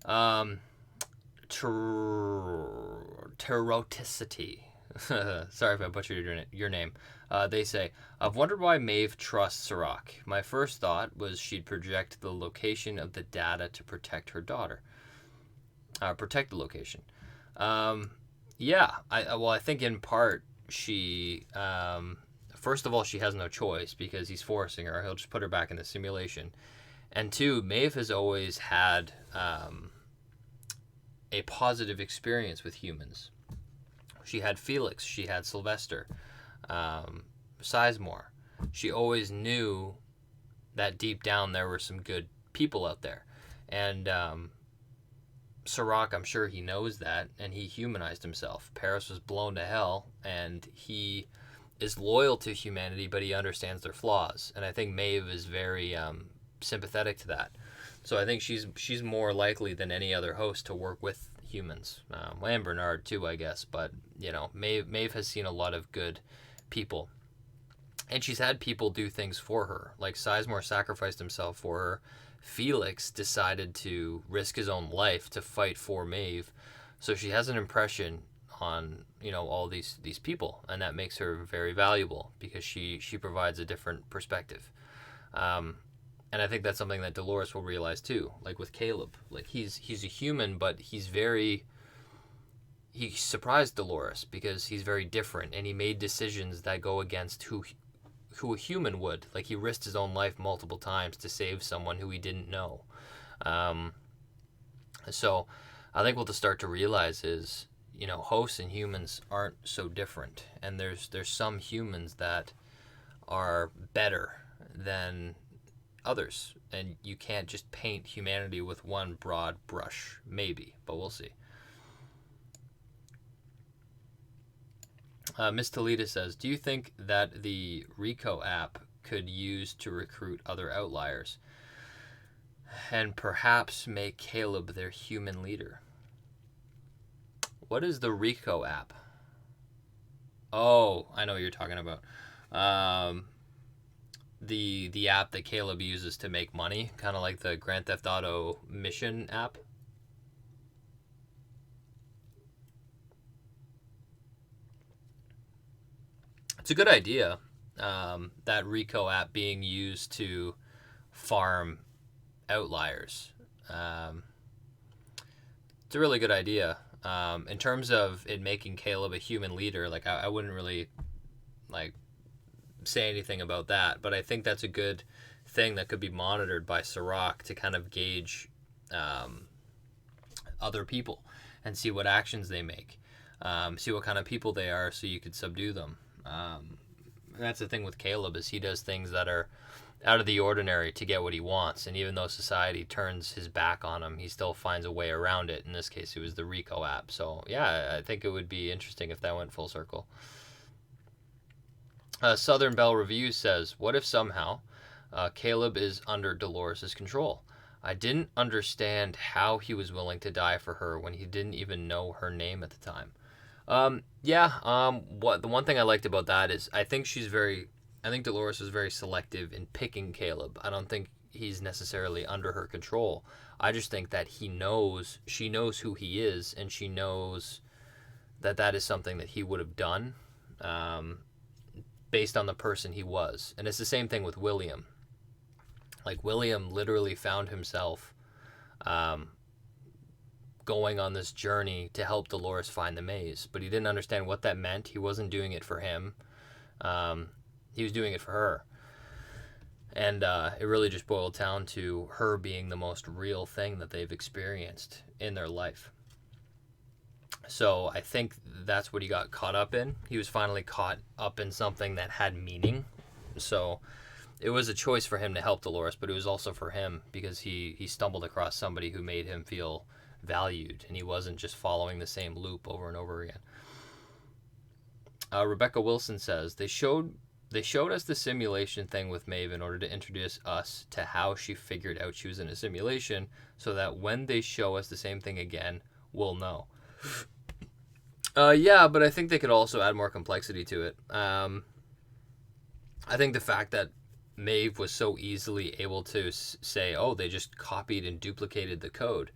Teroticity. Sorry if I butchered your name. They say, I've wondered why Maeve trusts Sirach. My first thought was she'd project the location of the data to protect her daughter. Protect the location. Yeah, I think in part she, first of all, she has no choice because he's forcing her. He'll just put her back in the simulation. And two, Maeve has always had a positive experience with humans. She had Felix, she had Sylvester, Sizemore. She always knew that deep down there were some good people out there. And Sirach, I'm sure he knows that, and he humanized himself. Paris was blown to hell, and he is loyal to humanity, but he understands their flaws. And I think Maeve is very sympathetic to that. So I think she's more likely than any other host to work with humans. And Bernard too, I guess. But Maeve has seen a lot of good people, and she's had people do things for her. Like Sizemore sacrificed himself for her. Felix decided to risk his own life to fight for Maeve. So she has an impression on all these people, and that makes her very valuable because she provides a different perspective. And I think that's something that Dolores will realize too. Like with Caleb, like he's a human, but he surprised Dolores because he's very different, and he made decisions that go against who a human would. Like he risked his own life multiple times to save someone who he didn't know. So I think what to start to realize is, hosts and humans aren't so different, and there's some humans that are better than others, and you can't just paint humanity with one broad brush. Maybe, but we'll see. Miss Talita says, do you think that the Rico app could use to recruit other outliers and perhaps make Caleb their human leader? What is the Rico app? Oh, I know what you're talking about. The app that Caleb uses to make money, kind of like the Grand Theft Auto mission app. It's a good idea, that Rico app being used to farm outliers. It's a really good idea. In terms of it making Caleb a human leader, like I wouldn't really say anything about that, but I think that's a good thing that could be monitored by Sirach to kind of gauge other people and see what actions they make, see what kind of people they are, so you could subdue them. That's the thing with Caleb, is he does things that are out of the ordinary to get what he wants, and even though society turns his back on him, he still finds a way around it. In this case, it was the Rico app. So yeah, I think it would be interesting if that went full circle. Southern Bell Reviews says, what if somehow Caleb is under Dolores' control? I didn't understand how he was willing to die for her when he didn't even know her name at the time. The one thing I liked about that is I think Dolores is very selective in picking Caleb. I don't think he's necessarily under her control. I just think that she knows who he is, and she knows that is something that he would have done, based on the person he was. And it's the same thing with William. Like, William literally found himself going on this journey to help Dolores find the maze, but he didn't understand what that meant. He wasn't doing it for him. He was doing it for her. And it really just boiled down to her being the most real thing that they've experienced in their life. So I think that's what he got caught up in. He was finally caught up in something that had meaning. So it was a choice for him to help Dolores, but it was also for him because he stumbled across somebody who made him feel valued, and he wasn't just following the same loop over and over again. Rebecca Wilson says, they showed us the simulation thing with Maeve in order to introduce us to how she figured out she was in a simulation, so that when they show us the same thing again, we'll know. Yeah, but I think they could also add more complexity to it. I think the fact that Maeve was so easily able to say, oh, they just copied and duplicated the code.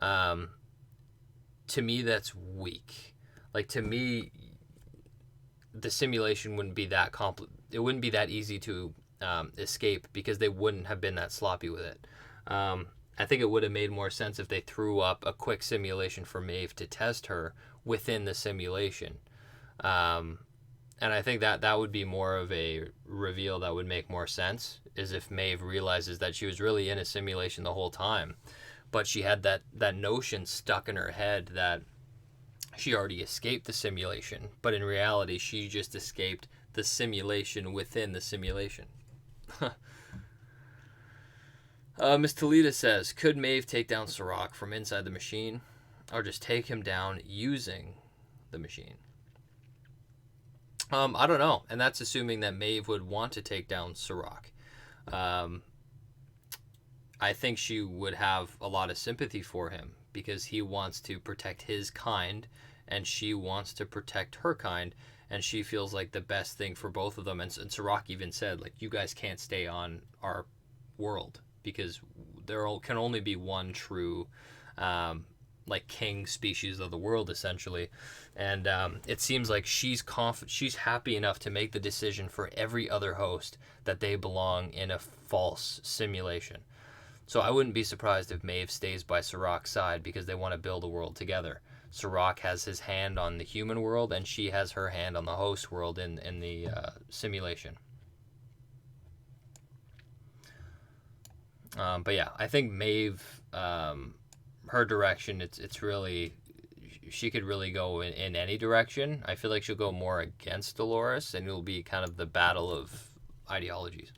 To me, that's weak. Like, to me, the simulation wouldn't be that it wouldn't be that easy to escape, because they wouldn't have been that sloppy with it. I think it would have made more sense if they threw up a quick simulation for Maeve to test her within the simulation. And I think that would be more of a reveal that would make more sense, is if Maeve realizes that she was really in a simulation the whole time, but she had that notion stuck in her head that she already escaped the simulation, but in reality she just escaped the simulation within the simulation. Miss Toledo says, could Maeve take down Sirach from inside the machine, or just take him down using the machine? I don't know, and that's assuming that Maeve would want to take down Sirach. I think she would have a lot of sympathy for him, because he wants to protect his kind, and she wants to protect her kind, and she feels like the best thing for both of them. And Sirach even said, like, you guys can't stay on our world, because there can only be one true like king species of the world, essentially. And it seems like she's happy enough to make the decision for every other host that they belong in a false simulation. So I wouldn't be surprised if Maeve stays by Sirach's side, because they want to build a world together. Sirach has his hand on the human world, and she has her hand on the host world in the simulation. But yeah, I think Maeve, her direction, it's really, she could really go in any direction. I feel like she'll go more against Dolores, and it'll be kind of the battle of ideologies.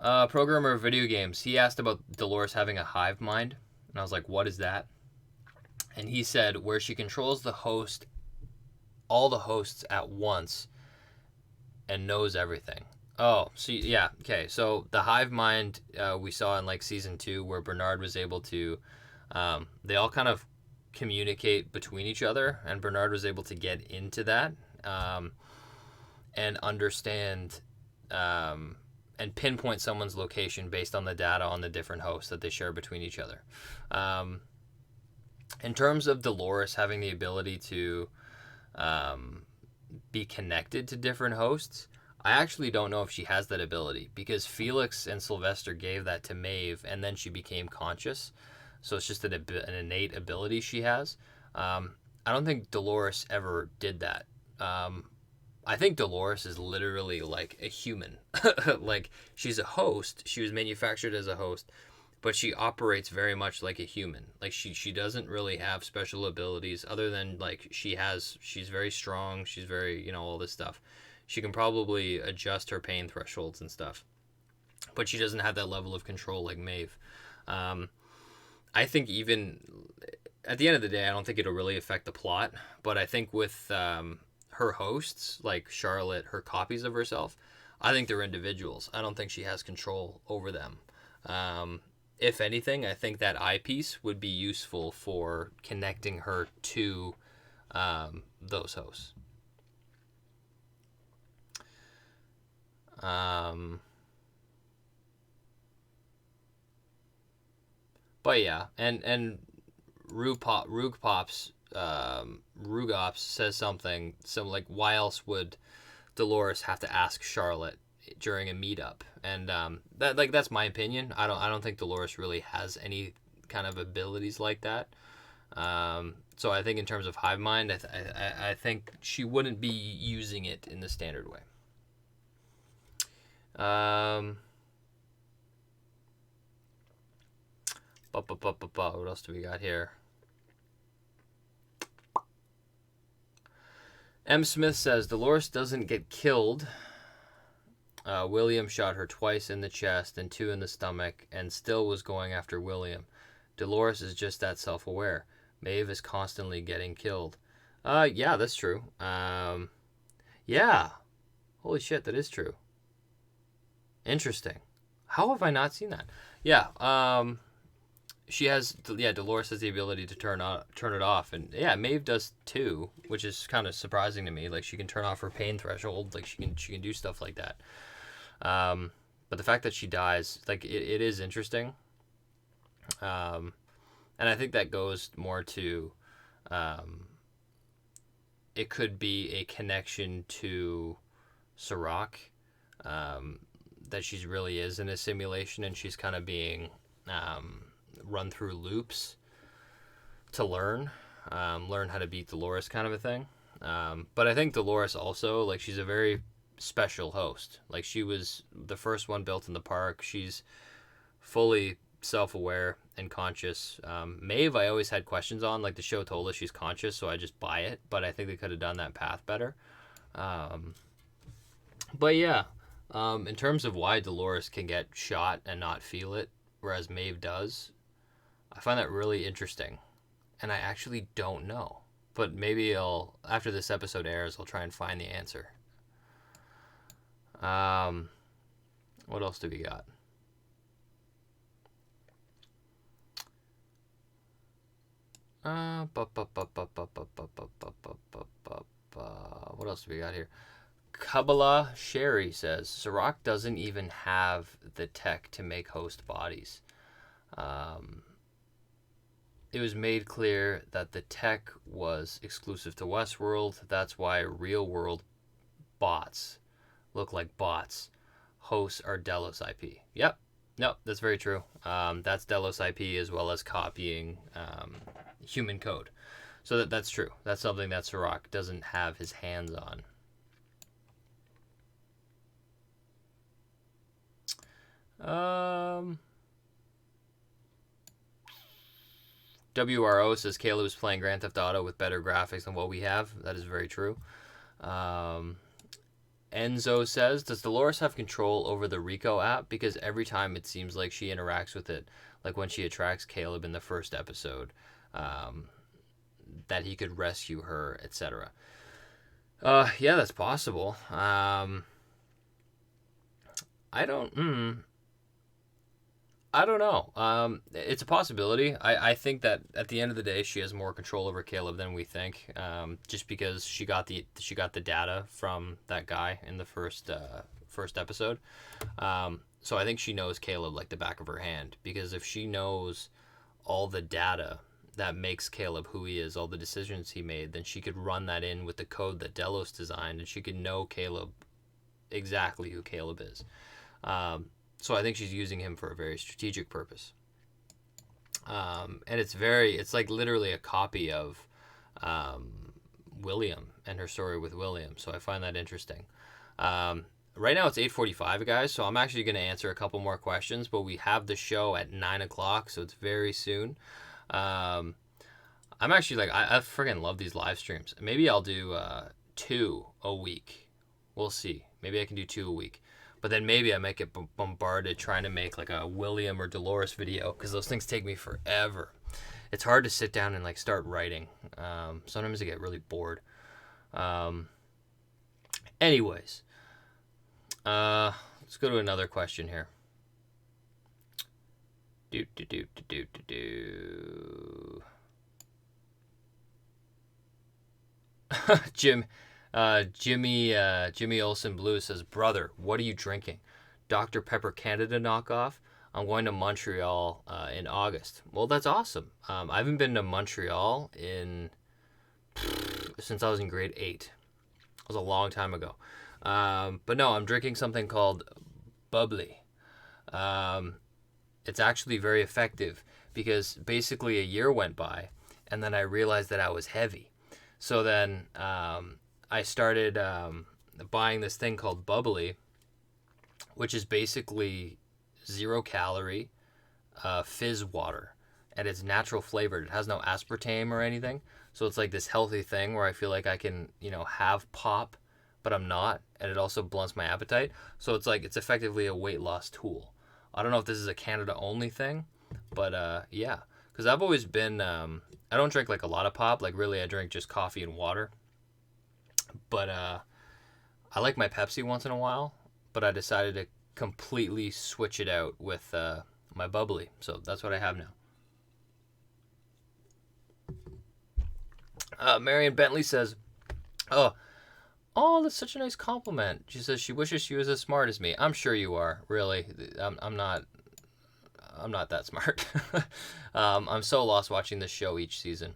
Programmer of video games, he asked about Dolores having a hive mind, and I was like, what is that? And he said, where she controls all the hosts at once, and knows everything. Oh, so yeah, okay. So the hive mind we saw in like season 2, where Bernard was able to, they all kind of communicate between each other, and Bernard was able to get into that and understand and pinpoint someone's location based on the data on the different hosts that they share between each other. In terms of Dolores having the ability to be connected to different hosts, I actually don't know if she has that ability, because Felix and Sylvester gave that to Maeve, and then she became conscious. So it's just an innate ability she has. I don't think Dolores ever did that. I think Dolores is literally like a human. Like, she's a host. She was manufactured as a host, but she operates very much like a human. Like, she doesn't really have special abilities, other than like she's very strong. She's very, all this stuff. She can probably adjust her pain thresholds and stuff, but she doesn't have that level of control like Maeve. I think even at the end of the day, I don't think it'll really affect the plot, but I think with her hosts, like Charlotte, her copies of herself, I think they're individuals. I don't think she has control over them. If anything, I think that eyepiece would be useful for connecting her to those hosts. But yeah, and Rugops says something like, why else would Dolores have to ask Charlotte during a meetup? And that's my opinion. I don't think Dolores really has any kind of abilities like that. So I think in terms of hive mind, I think she wouldn't be using it in the standard way. What else do we got here? M. Smith says, Dolores doesn't get killed. William shot her twice in the chest and 2 in the stomach, and still was going after William. Dolores is just that self-aware. Maeve is constantly getting killed. Yeah, that's true. Yeah. Holy shit, that is true. Interesting. How have I not seen that? Yeah, Dolores has the ability to turn it off, and yeah, Maeve does too, which is kind of surprising to me. Like, she can turn off her pain threshold, like she can do stuff like that. But the fact that she dies, like, it is interesting. And I think that goes more to, it could be a connection to Sirach, that she really is in a simulation and she's kind of being run through loops to learn how to beat Dolores, kind of a thing. But I think Dolores also, like, she's a very special host. Like, she was the first one built in the park. She's fully self-aware and conscious. Maeve, I always had questions on. Like, the show told us she's conscious, so I just buy it. But I think they could have done that path better. But yeah, in terms of why Dolores can get shot and not feel it, whereas Maeve does, I find that really interesting. And I actually don't know. But maybe after this episode airs, I'll try and find the answer. What else do we got? What else do we got here? Kabbalah Sherry says Sirach doesn't even have the tech to make host bodies. It was made clear that the tech was exclusive to Westworld. That's why real world bots look like bots. Hosts are Delos IP. Yep. No, that's very true. That's Delos IP as well as copying human code. So that's true. That's something that Sirach doesn't have his hands on. WRO says Caleb is playing Grand Theft Auto with better graphics than what we have. That is very true. Enzo says, does Dolores have control over the Rico app? Because every time it seems like she interacts with it, like when she attracts Caleb in the first episode, that he could rescue her, etc. Yeah, that's possible. I don't know. It's a possibility. I think that at the end of the day, she has more control over Caleb than we think. Just because she got the data from that guy in the first episode. So I think she knows Caleb like the back of her hand. Because if she knows all the data that makes Caleb who he is, all the decisions he made, then she could run that in with the code that Delos designed, and she could know Caleb exactly who Caleb is. So I think she's using him for a very strategic purpose. And it's like literally a copy of William and her story with William. So I find that interesting. Right now it's 8:45, guys, so I'm actually going to answer a couple more questions, but we have the show at 9 o'clock, so it's very soon. I'm actually like, I freaking love these live streams. Maybe I'll do 2 a week. We'll see. Maybe I can do 2 a week. But then maybe I might get bombarded trying to make like a William or Dolores video, because those things take me forever. It's hard to sit down and like start writing. Sometimes I get really bored. Anyways, let's go to another question here. Jimmy Olsen Blue says, brother, what are you drinking? Dr. Pepper Canada knockoff? I'm going to Montreal in August. Well, that's awesome. I haven't been to Montreal since I was in grade 8. It was a long time ago. But no, I'm drinking something called Bubbly. It's actually very effective because basically a year went by and then I realized that I was heavy. So then I started buying this thing called Bubbly, which is basically 0 calorie fizz water, and it's natural flavored. It has no aspartame or anything. So it's like this healthy thing where I feel like I can, have pop, but I'm not, and it also blunts my appetite. So it's like, it's effectively a weight loss tool. I don't know if this is a Canada only thing, but yeah, because I've always been, I don't drink like a lot of pop. Like really, I drink just coffee and water. But I like my Pepsi once in a while, but I decided to completely switch it out with my Bubbly. So that's what I have now. Marion Bentley says, oh Oh, that's such a nice compliment. She says she wishes she was as smart as me. I'm sure you are. Really, I'm not. I'm not that smart. I'm so lost watching this show each season.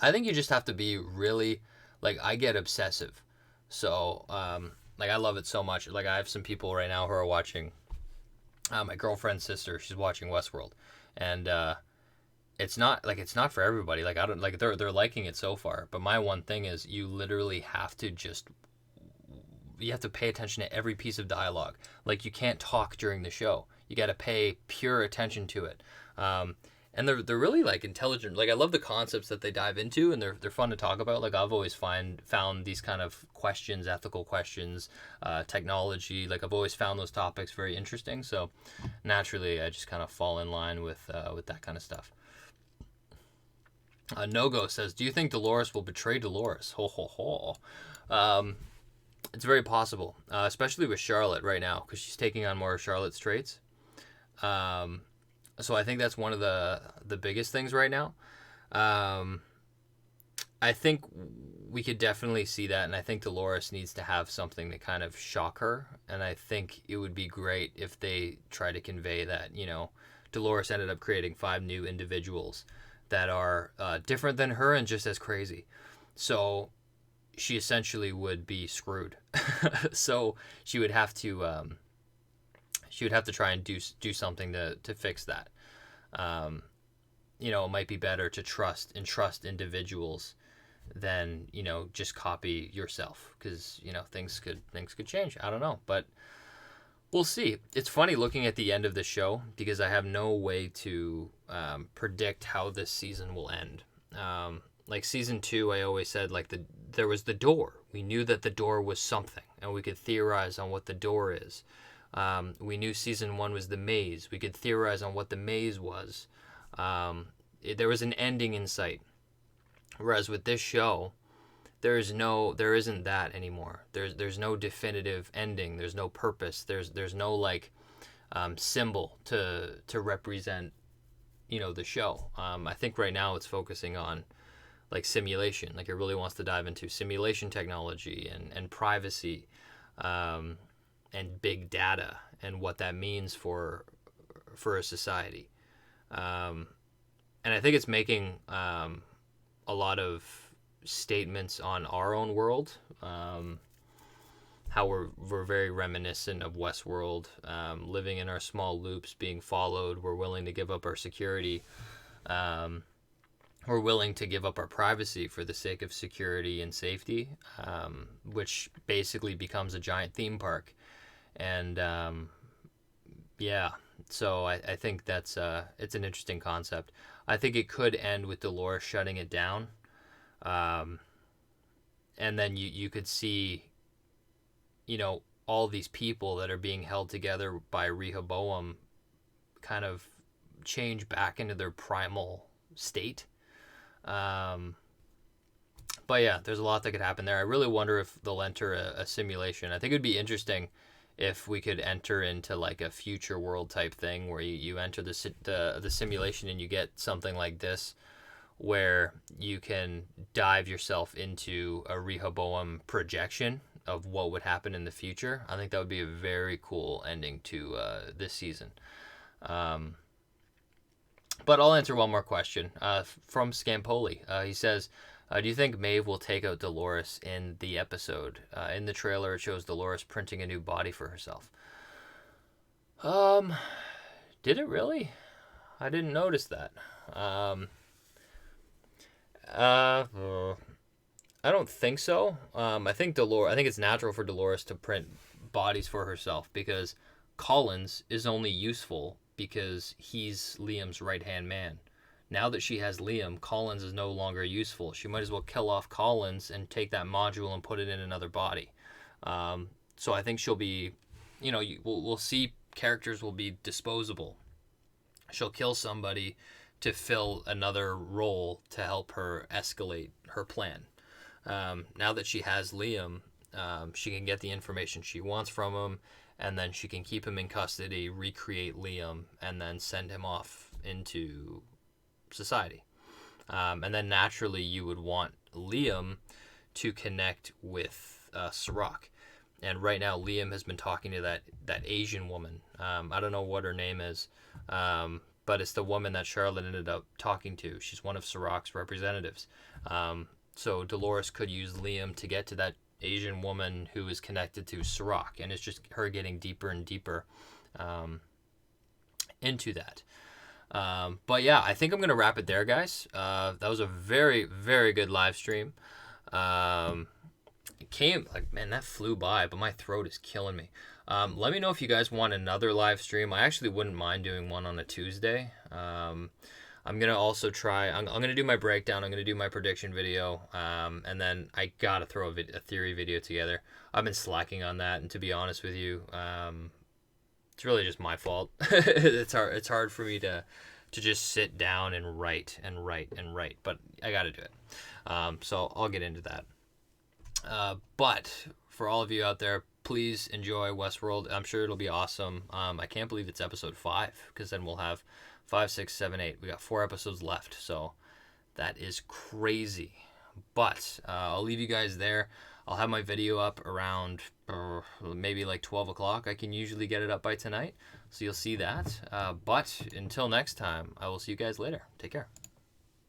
I think you just have to be really, like, I get obsessive. So, like, I love it so much. Like, I have some people right now who are watching. My girlfriend's sister, she's watching Westworld, and it's not for everybody. Like, I don't like they're liking it so far. But my one thing is you literally have to just you have to pay attention to every piece of dialogue. Like, you can't talk during the show. You got to pay pure attention to it. And they're really like intelligent. Like, I love the concepts that they dive into, and they're fun to talk about. Like, I've always found these kind of questions, ethical questions, technology. Like, I've always found those topics very interesting. So naturally, I just kind of fall in line with that kind of stuff. No-Go says, do you think Dolores will betray Dolores? Ho, ho, ho. It's very possible, especially with Charlotte right now, because she's taking on more of Charlotte's traits. So I think that's one of the biggest things right now. I think we could definitely see that, and I think Dolores needs to have something to kind of shock her, and I think it would be great if they try to convey that, Dolores ended up creating 5 new individuals that are different than her and just as crazy. So she essentially would be screwed. So she would have to try and do something to fix that. It might be better to trust individuals than just copy yourself, because things could change. I don't know, but we'll see. It's funny looking at the end of the show, because I have no way to predict how this season will end. Like season 2, I always said, like, there was the door. We knew that the door was something, and we could theorize on what the door is. We knew season 1 was the maze. We could theorize on what the maze was. There was an ending in sight. Whereas with this show, there isn't that anymore. There's no definitive ending. There's no purpose. There's no like symbol to represent the show. I think right now it's focusing on like simulation. Like, it really wants to dive into simulation technology and privacy, and big data, and what that means for a society. And I think it's making a lot of statements on our own world, how we're very reminiscent of Westworld, living in our small loops, being followed. We're willing to give up our security. We're willing to give up our privacy for the sake of security and safety, which basically becomes a giant theme park. And yeah, so I think that's it's an interesting concept. I think it could end with Dolores shutting it down, and then you could see, all these people that are being held together by Rehoboam kind of change back into their primal state. But yeah, there's a lot that could happen there. I really wonder if they'll enter a simulation. I think it would be interesting if we could enter into like a future world type thing, where you enter the simulation and you get something like this, where you can dive yourself into a Rehoboam projection of what would happen in the future. I think that would be a very cool ending to this season. But I'll answer one more question from Scampoli. He says, do you think Maeve will take out Dolores in the episode? In the trailer, it shows Dolores printing a new body for herself. Did it really? I didn't notice that. I don't think so. I think it's natural for Dolores to print bodies for herself, because Collins is only useful because he's Liam's right-hand man. Now that she has Liam, Collins is no longer useful. She might as well kill off Collins and take that module and put it in another body. So I think she'll be, we'll see characters will be disposable. She'll kill somebody to fill another role to help her escalate her plan. Now that she has Liam, she can get the information she wants from him, and then she can keep him in custody, recreate Liam, and then send him off into society. And then naturally you would want Liam to connect with Sirach. And right now, Liam has been talking to that Asian woman. I don't know what her name is, but it's the woman that Charlotte ended up talking to. She's one of Sirach's representatives. So Dolores could use Liam to get to that Asian woman who is connected to Sirach, and it's just her getting deeper and deeper into that. But yeah, I think I'm gonna wrap it there, guys. That was a very, very good live stream. It came like, man, that flew by, but my throat is killing me. Let me know if you guys want another live stream. I actually wouldn't mind doing one on a Tuesday. I'm gonna also try. I'm gonna do my breakdown. I'm gonna do my prediction video, and then I gotta throw a theory video together. I've been slacking on that, and to be honest with you, it's really just my fault. It's hard for me to just sit down and write, but I gotta do it. So I'll get into that. But for all of you out there, please enjoy Westworld. I'm sure it'll be awesome. I can't believe it's episode 5, because then we'll have 5, 6, 7, 8. We got 4 episodes left, so that is crazy. But I'll leave you guys there. I'll have my video up around maybe like 12 o'clock. I can usually get it up by tonight, so you'll see that. But until next time, I will see you guys later. Take care.